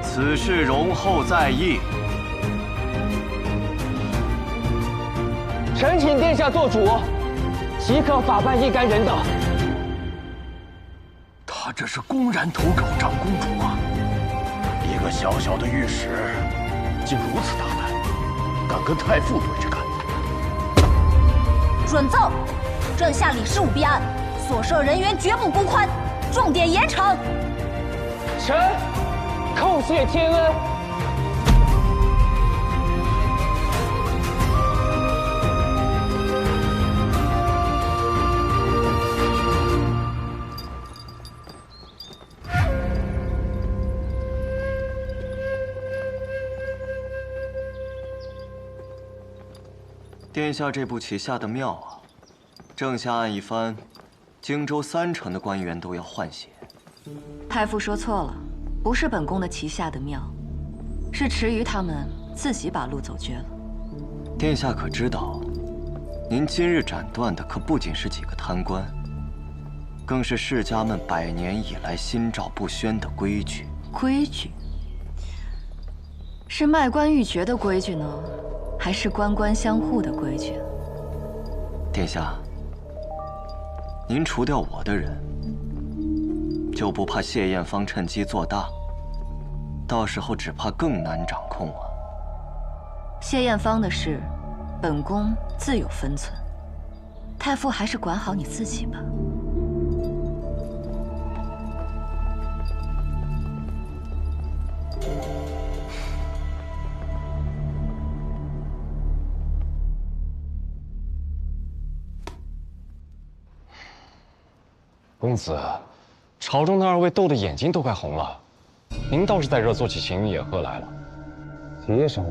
此事容后再议。臣请殿下做主，即可法办一干人等。他这是公然投靠长公主啊！一个小小的御史，竟如此大胆，敢跟太傅对着干！准奏，朕下李氏舞弊案，所涉人员绝不孤宽，重点严惩。臣叩谢天恩。殿下这步棋下的妙啊！正下案一翻，荆州3成的官员都要换血。太傅说错了，不是本宫的棋下的妙，是池鱼他们自己把路走绝了。殿下可知道，您今日斩断的可不仅是几个贪官，更是世家们100年以来心照不宣的规矩。规矩？是卖官鬻爵的规矩呢？还是官官相护的规矩？殿下，您除掉我的人，就不怕谢艳芳趁机做大？到时候只怕更难掌控啊！谢艳芳的事，本宫自有分寸。太傅还是管好你自己吧。公子，朝中的2位斗得眼睛都快红了，您倒是在这做起情欲野鹤来了。提什么？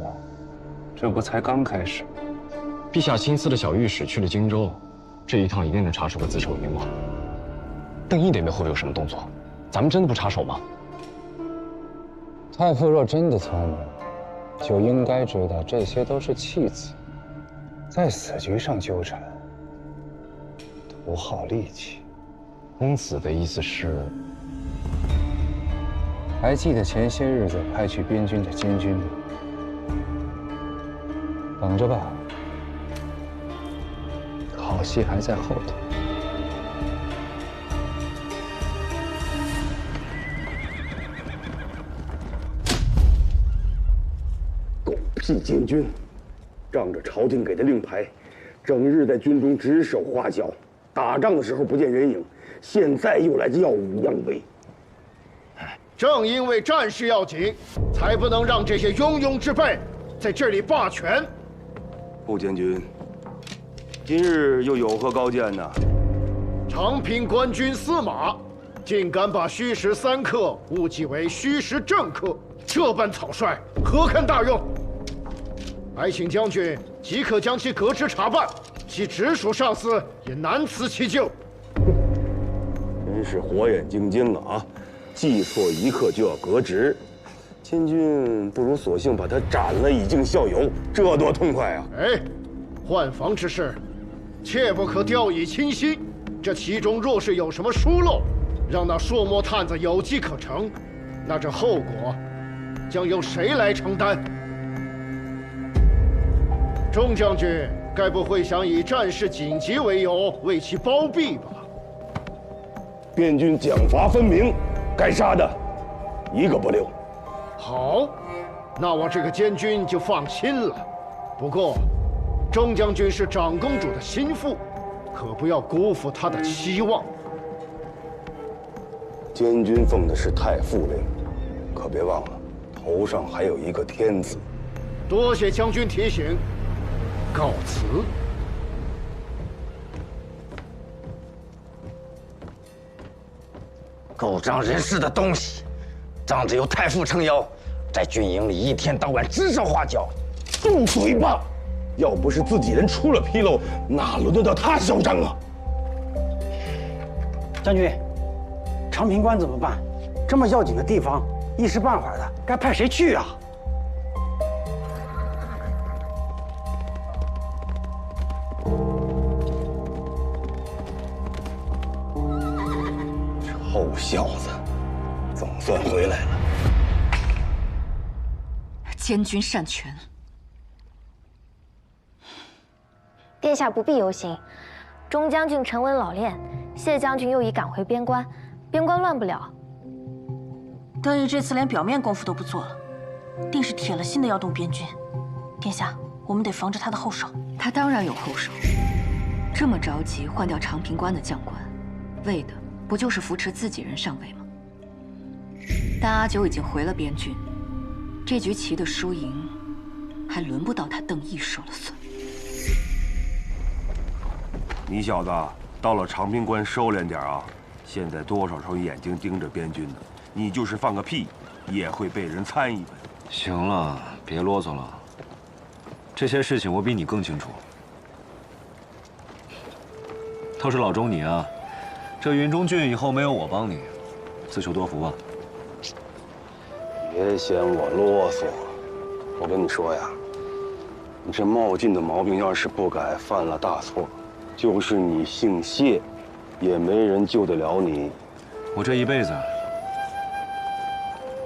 这不才刚开始。陛下亲赐的小御史去了荆州，这一趟一定能查出个子丑寅卯。邓毅那边会不会有什么动作？咱们真的不插手吗？太傅若真的聪明，就应该知道这些都是弃子，在死局上纠缠，图耗力气。公子的意思是？还记得前些日子派去边军的监军吗？等着吧，好戏还在后头。狗屁监军，仗着朝廷给的令牌，整日在军中指手画脚，打仗的时候不见人影，现在又来耀武扬威。正因为战事要紧，才不能让这些庸庸之辈在这里霸权。副监军，今日又有何高见呢？长平官军司马竟敢把虚实3客误记为虚实正客，这般草率，何堪大用？还请将军即刻将其革职查办，其直属上司也难辞其咎。真是火眼金睛了啊！记错1刻就要革职，监军不如索性把他斩了，以儆效尤，这多痛快啊！哎，换防之事，切不可掉以轻心。这其中若是有什么疏漏，让那硕墨探子有机可乘，那这后果将由谁来承担？钟将军该不会想以战事紧急为由为其包庇吧？边军奖罚分明，该杀的一个不留。好，那我这个监军就放心了。不过，钟将军是长公主的心腹，可不要辜负她的期望。监军奉的是太傅令，可别忘了，头上还有一个天子。多谢将军提醒，告辞。狗仗人势的东西，仗着有太傅撑腰，在军营里一天到晚指手画脚。住嘴吧！要不是自己人出了纰漏，哪轮得到他嚣张啊？将军，长平关怎么办？这么要紧的地方，一时半会儿的，该派谁去啊？臭小子，总算回来了。监军擅权。殿下不必忧心，钟将军沉稳老练，谢将军又已赶回边关，边关乱不了。邓毅这次连表面功夫都不做了，定是铁了心的要动边军。殿下，我们得防着他的后手。他当然有后手，这么着急换掉长平关的将官，为的不就是扶持自己人上位吗？但阿九已经回了边郡，这局棋的输赢，还轮不到他邓毅说了算。你小子到了长平关收敛点啊！现在多少双眼睛盯着边军呢？你就是放个屁，也会被人参一本。行了，别啰嗦了。这些事情我比你更清楚。倒是老钟你啊，这云中郡以后没有我帮你，自求多福吧。别嫌我啰嗦，我跟你说呀，你这冒进的毛病要是不改，犯了大错，就是你姓谢，也没人救得了你。我这一辈子，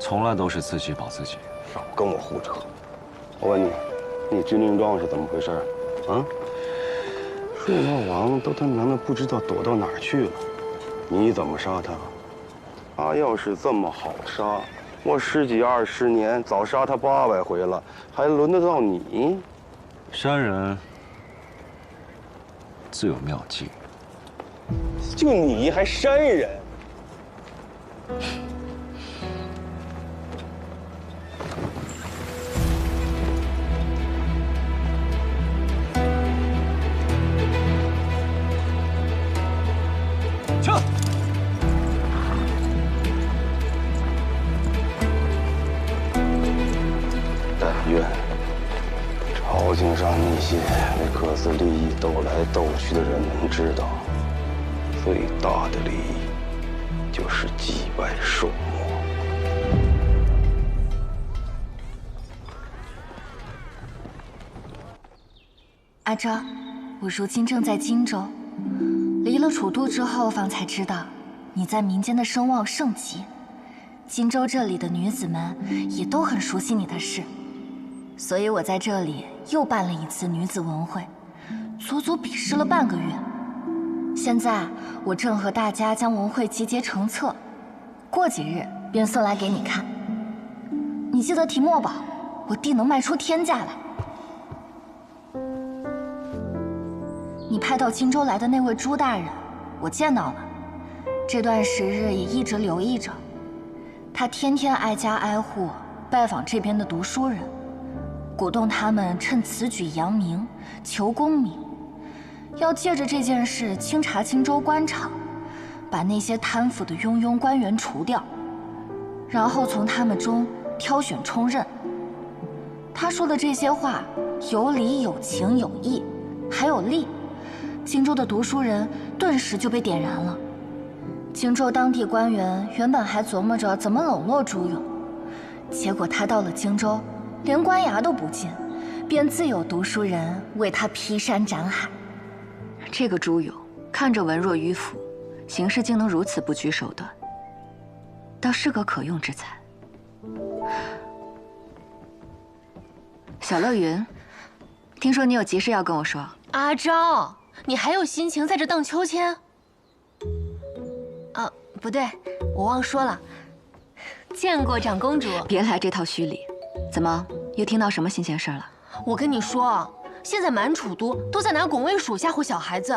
从来都是自己保自己。少跟我胡扯！我问你，你军令状是怎么回事？啊？朔漠王都他娘的不知道躲到哪儿去了，你怎么杀他？他要是这么好杀，我10几20年早杀他800回了，还轮得到你？山人自有妙计。就你还山人？撤！但愿朝廷上那些为各自利益斗来斗去的人能知道，最大的利益就是击败朔漠。阿昭，我如今正在荆州，离了楚都之后，方才知道你在民间的声望甚极，荆州这里的女子们也都很熟悉你的事，所以我在这里又办了一次女子文会，足足比试了半个月。现在我正和大家将文会集结成册，过几日便送来给你看。你记得提墨宝，我定能卖出天价来。你派到荆州来的那位朱大人，我见到了，这段时日也一直留意着。他天天挨家挨户拜访这边的读书人，鼓动他们趁此举扬名，求功名，要借着这件事清查荆州官场，把那些贪腐的庸庸官员除掉，然后从他们中挑选充任。他说的这些话有理有情有义，还有利。荆州的读书人顿时就被点燃了。荆州当地官员原本还琢磨着怎么冷落朱勇，结果他到了荆州，连官衙都不进，便自有读书人为他劈山斩海。这个朱勇看着文弱迂腐，行事竟能如此不拘手段，倒是个可用之才。小乐云，听说你有急事要跟我说。阿昭，你还有心情在这荡秋千？啊，不对，我忘说了，见过长公主。别来这套虚礼，怎么又听到什么新鲜事了？我跟你说，现在满楚都都在拿拱卫署吓唬小孩子，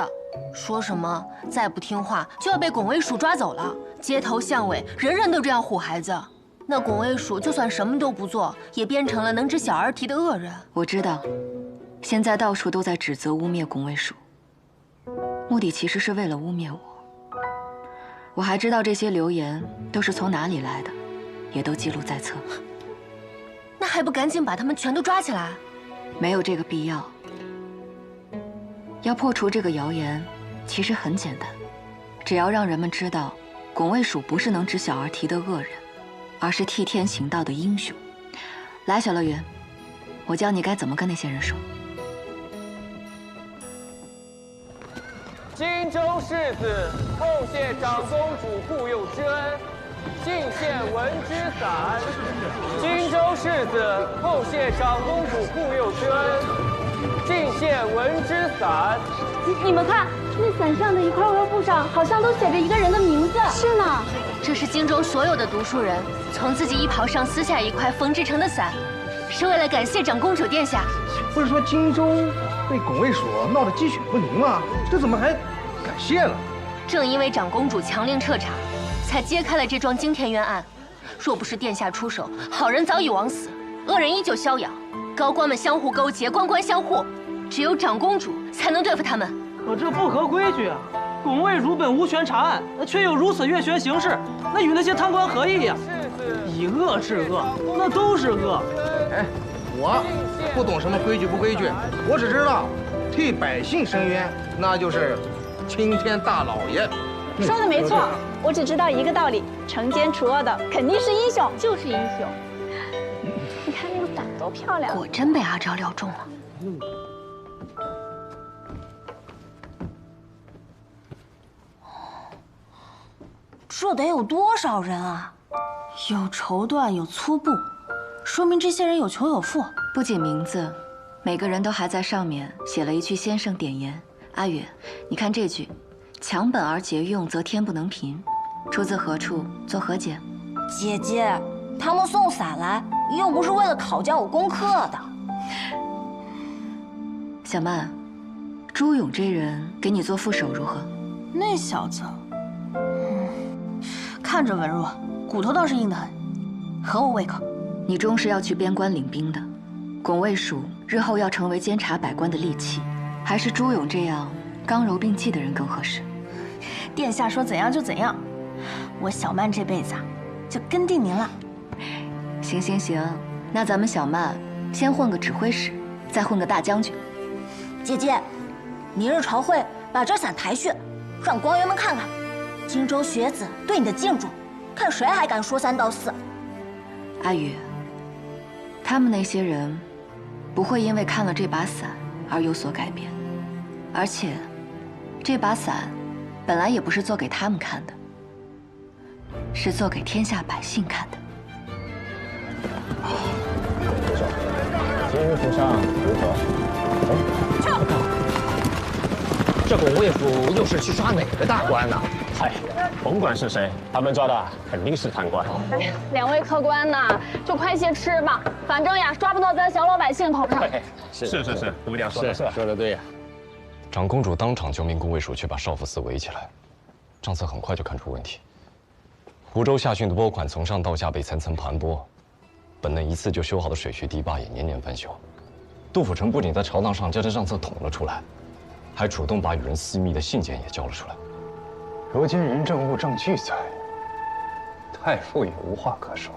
说什么再不听话就要被拱卫署抓走了。街头巷尾人人都这样唬孩子，那拱卫署就算什么都不做，也变成了能指小儿啼的恶人。我知道，现在到处都在指责污蔑拱卫署，目的其实是为了污蔑我。我还知道这些流言都是从哪里来的，也都记录在册。那还不赶紧把他们全都抓起来？没有这个必要。要破除这个谣言，其实很简单，只要让人们知道，拱卫署不是能指小儿啼的恶人，而是替天行道的英雄。来，小乐云，我教你该怎么跟那些人说。荆州世子叩谢长公主护佑之恩，进献文之伞。荆州世子叩谢长公主护佑之恩，进献文之伞。你们看，那伞上的一块额布上好像都写着一个人的名字。是呢，这是荆州所有的读书人从自己衣袍上撕下一块缝制成的伞，是为了感谢长公主殿下。不是说荆州被拱卫署闹得鸡血不宁啊，这怎么还感谢了？正因为长公主强令彻查，才揭开了这桩惊天冤案。若不是殿下出手，好人早已枉死，恶人依旧逍遥。高官们相互勾结，官官相护，只有长公主才能对付他们。可这不合规矩啊！拱卫署本无权查案，却又如此越权行事，那与那些贪官何异呀？以恶制恶，那都是恶。哎，我不懂什么规矩不规矩，我只知道替百姓伸冤，那就是青天大老爷。说的没错，我只知道一个道理：惩奸除恶的肯定是英雄，就是英雄。你看那个胆多漂亮！果真被阿昭料中了。这得有多少人啊？有绸缎，有粗布，说明这些人有穷有富。不仅名字，每个人都还在上面写了一句先生点言。阿远，你看这句：“强本而节用，则天不能平。”出自何处？作何解？姐姐，他们送伞来，又不是为了考教我功课的。小曼，朱勇这人给你做副手如何？那小子，看着文弱，骨头倒是硬得很，合我胃口。你终是要去边关领兵的，拱卫署日后要成为监察百官的利器，还是朱勇这样刚柔并济的人更合适？殿下说怎样就怎样，我小曼这辈子啊，就跟定您了。行行行，那咱们小曼先混个指挥使，再混个大将军。姐姐，明日朝会把这伞抬去，让官员们看看荆州学子对你的敬重，看谁还敢说三道四。阿宇，他们那些人不会因为看了这把伞而有所改变，而且这把伞本来也不是做给他们看的，是做给天下百姓看的。今日府上如何？这拱卫府又是去抓哪个大官呢？嗨，甭管是谁，他们抓的肯定是贪官。哎呀，两位客官呐，就快些吃吧，反正呀，抓不到咱小老百姓头上。是，姑娘说的是，说的对呀。长公主当场就命宫卫署去把少府寺围起来，账册很快就看出问题。湖州下汛的拨款从上到下被层层盘剥，本能一次就修好的水渠堤坝也年年翻修。杜甫成不仅在朝堂上将这账册捅了出来，还主动把与人私密的信件也交了出来。如今人证物证俱在，太傅也无话可说。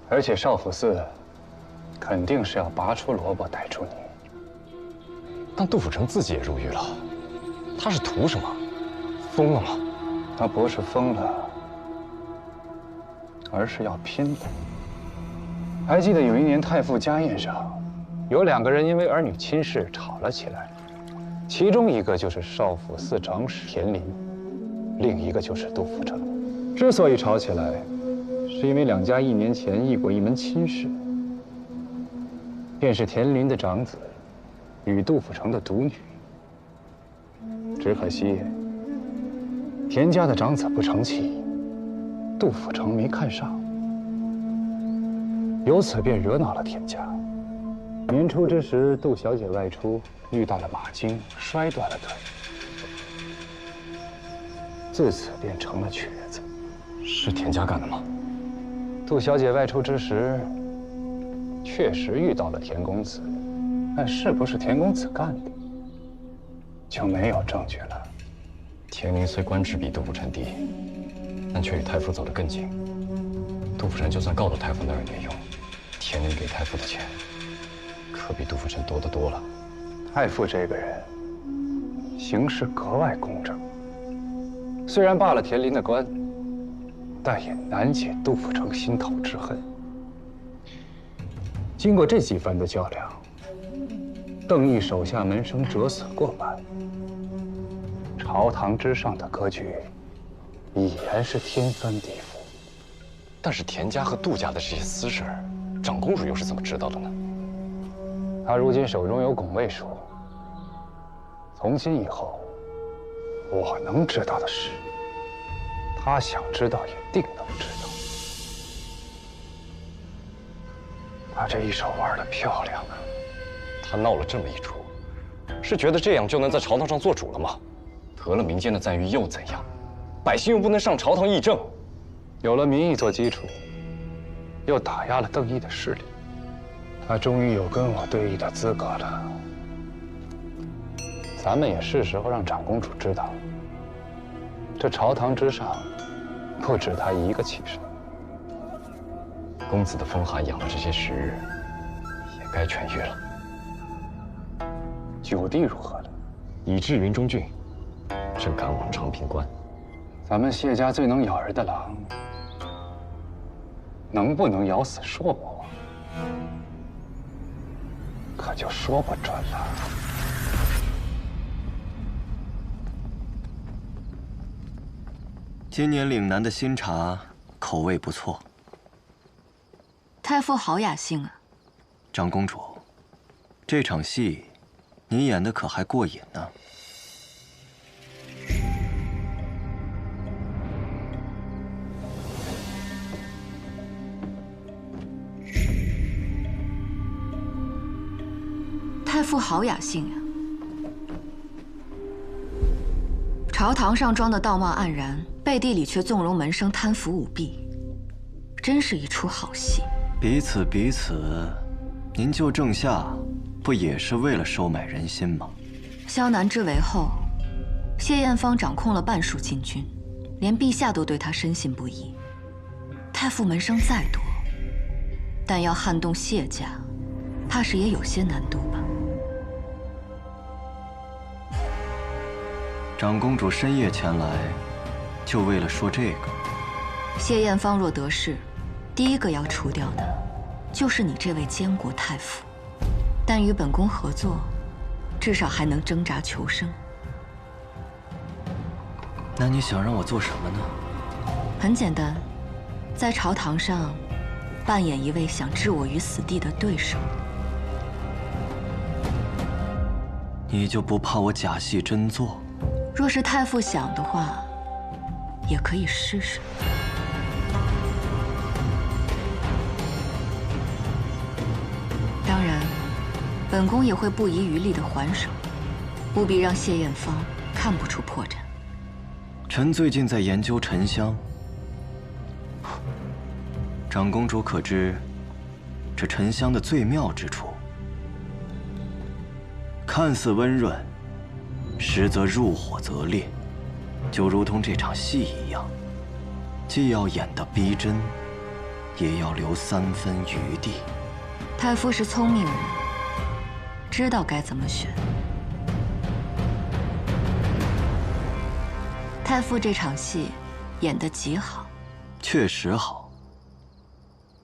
而且少府寺肯定是要拔出萝卜逮出泥。但杜甫成自己也入狱了，他是图什么？疯了吗？他不是疯了，而是要拼的。还记得有一年太傅家宴上，有2个人因为儿女亲事吵了起来，其中一个就是少府寺长史田林，另一个就是杜甫成。之所以吵起来，是因为2家1年前议过一门亲事，便是田林的长子与杜甫成的独女。只可惜田家的长子不成器，杜甫成没看上，由此便惹恼了田家。年初之时，杜小姐外出遇到了马经，摔断了腿，自此便成了瘸子。是田家干的吗？杜小姐外出之时，确实遇到了田公子，但是不是田公子干的，就没有证据了。田林虽官职比杜甫成低，但却与太傅走得更近。杜甫成就算告到太傅那儿也没用，田林给太傅的钱，可比杜甫成多得多了。太傅这个人，行事格外公正，虽然罢了田林的官，但也难解杜甫成心头之恨。经过这几番的较量，邓毅手下门生折损过半，朝堂之上的格局已然是天翻地覆。但是田家和杜家的这些私事，长公主又是怎么知道的呢？他如今手中有拱卫署，从今以后，我能知道的事，他想知道也定能知道。他这一手玩得漂亮啊！他闹了这么一出，是觉得这样就能在朝堂上做主了吗？得了民间的赞誉又怎样？百姓又不能上朝堂议政。有了民意做基础，又打压了邓毅的势力，他终于有跟我对弈的资格了。咱们也是时候让长公主知道，这朝堂之上，不止他一个起身。公子的风寒养了这些时日，也该痊愈了。九弟如何了？已至云中郡，正赶往长平关。咱们谢家最能咬人的狼，能不能咬死朔魔王，可就说不准了。今年岭南的新茶口味不错。太傅好雅兴啊！长公主，这场戏你演的可还过瘾呢？太傅好雅兴呀！朝堂上装的道貌岸然，背地里却纵容门生贪腐舞弊，真是一出好戏。彼此，您救郑夏，不也是为了收买人心吗？萧南之围后，谢艳芳掌控了半数禁军，连陛下都对她深信不疑。太傅门生再多，但要撼动谢家，怕是也有些难度吧。长公主深夜前来，就为了说这个。谢艳芳若得势，第一个要除掉的，就是你这位监国太傅。但与本宫合作，至少还能挣扎求生。那你想让我做什么呢？很简单，在朝堂上扮演一位想置我于死地的对手。你就不怕我假戏真做？若是太傅想的话，也可以试试。当然，本宫也会不遗余力的还手，务必让谢艳芳看不出破绽。臣最近在研究沉香，长公主可知这沉香的最妙之处？看似温润，实则入火则烈，就如同这场戏一样，既要演得逼真，也要留3分余地。太傅是聪明人，知道该怎么选。太傅这场戏演得极好，确实好。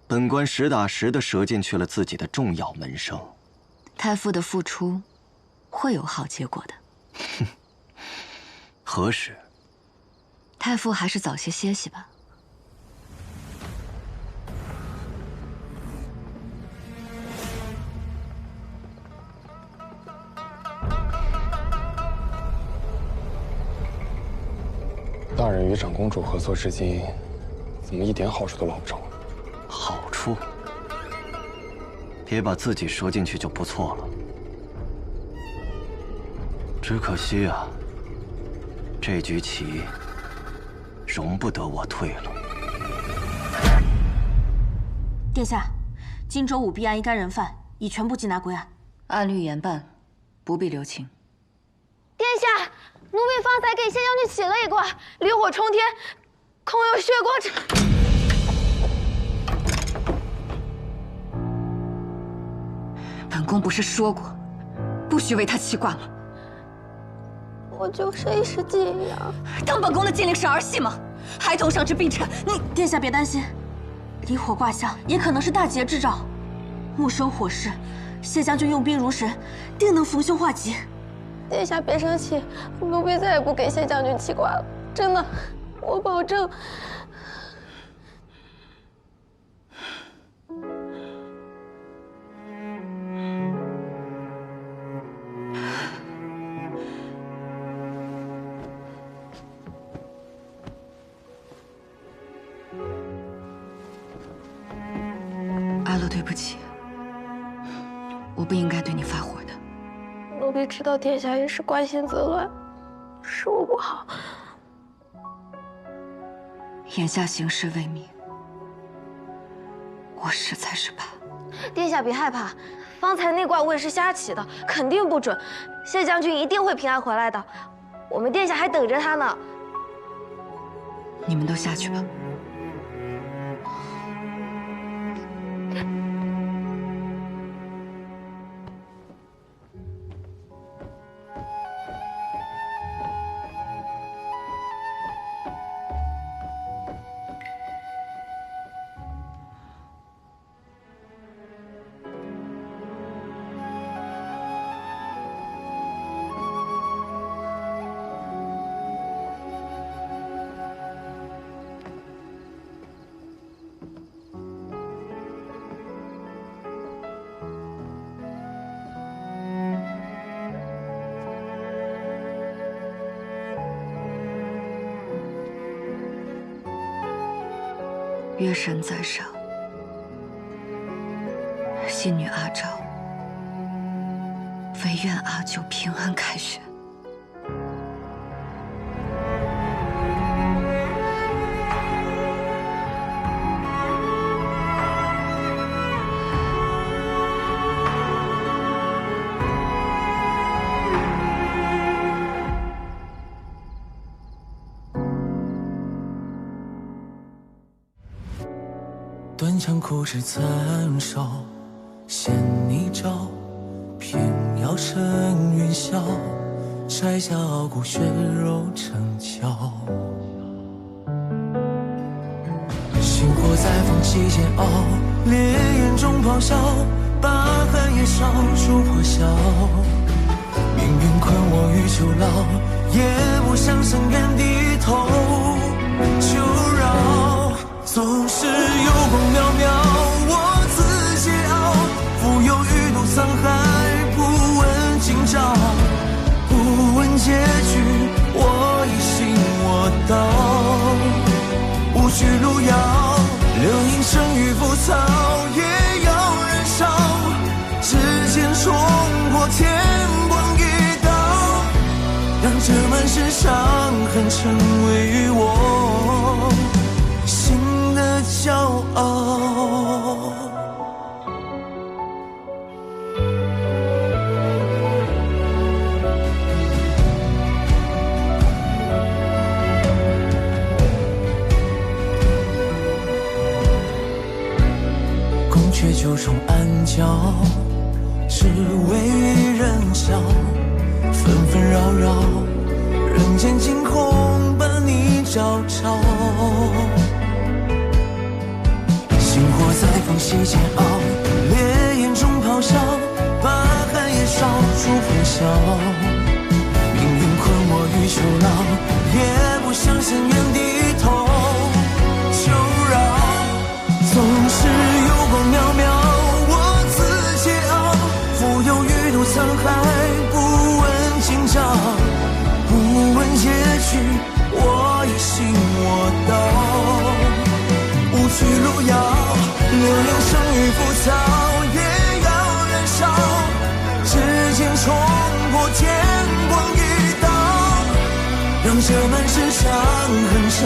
本官实打实地折进去了自己的重要门生。太傅的付出会有好结果的。何时？太傅还是早些歇息吧。大人与长公主合作至今，怎么一点好处都捞不着？好处？别把自己折进去就不错了。只可惜啊，这局棋容不得我退了。殿下，荆州舞弊案一干人犯已全部缉拿归案，按律严办，不必留情。殿下，奴婢方才给谢将军起了一卦，烈火冲天，恐有血光之。本宫不是说过，不许为他起卦吗？我就是一时技痒。当本宫的禁令是儿戏吗？孩童上至病臣，你殿下别担心，离火卦象也可能是大劫之兆。木生火势，谢将军用兵如神，定能逢凶化吉。殿下别生气，奴婢再也不给谢将军起卦了，真的，我保证。阿乐，对不起，我不应该对你发火的。奴婢知道殿下也是关心则乱，是我不好。眼下形势未明，我实在是怕。殿下别害怕，方才那卦问是瞎起的，肯定不准。谢将军一定会平安回来的，我们殿下还等着他呢。你们都下去吧。月神在上，信女阿昭，唯愿阿舅平安凯旋。断肠苦事残烧，衔泥沼，平遥生云霄，摘下傲骨血肉成鞘。星火在风起煎熬，烈焰中咆哮，把寒夜烧出破晓。命运困我于囚牢，也不想深愿低头求饶。总是有功渺渺，我自桀骜，浮游欲渡沧海，不问今朝，不问结局，我已信我道。无需路遥，流萤生于浮草，也要燃烧，指尖冲破天光一道，让这满身伤痕成为我心的骄傲。宫阙九重暗角，只为与人笑，纷纷扰扰，人间惊鸿把你照照。星火在风息煎熬，烈焰中咆哮，把寒夜烧出破晓。命运困我于囚牢，也不想深渊低头求饶。总是有光渺渺，我自桀骜，浮游欲渡沧海，不问今朝，不问结局，我已信我道。无需路遥，流萤生于浮草，也要燃烧，指尖冲破天光一道，让这满身伤痕成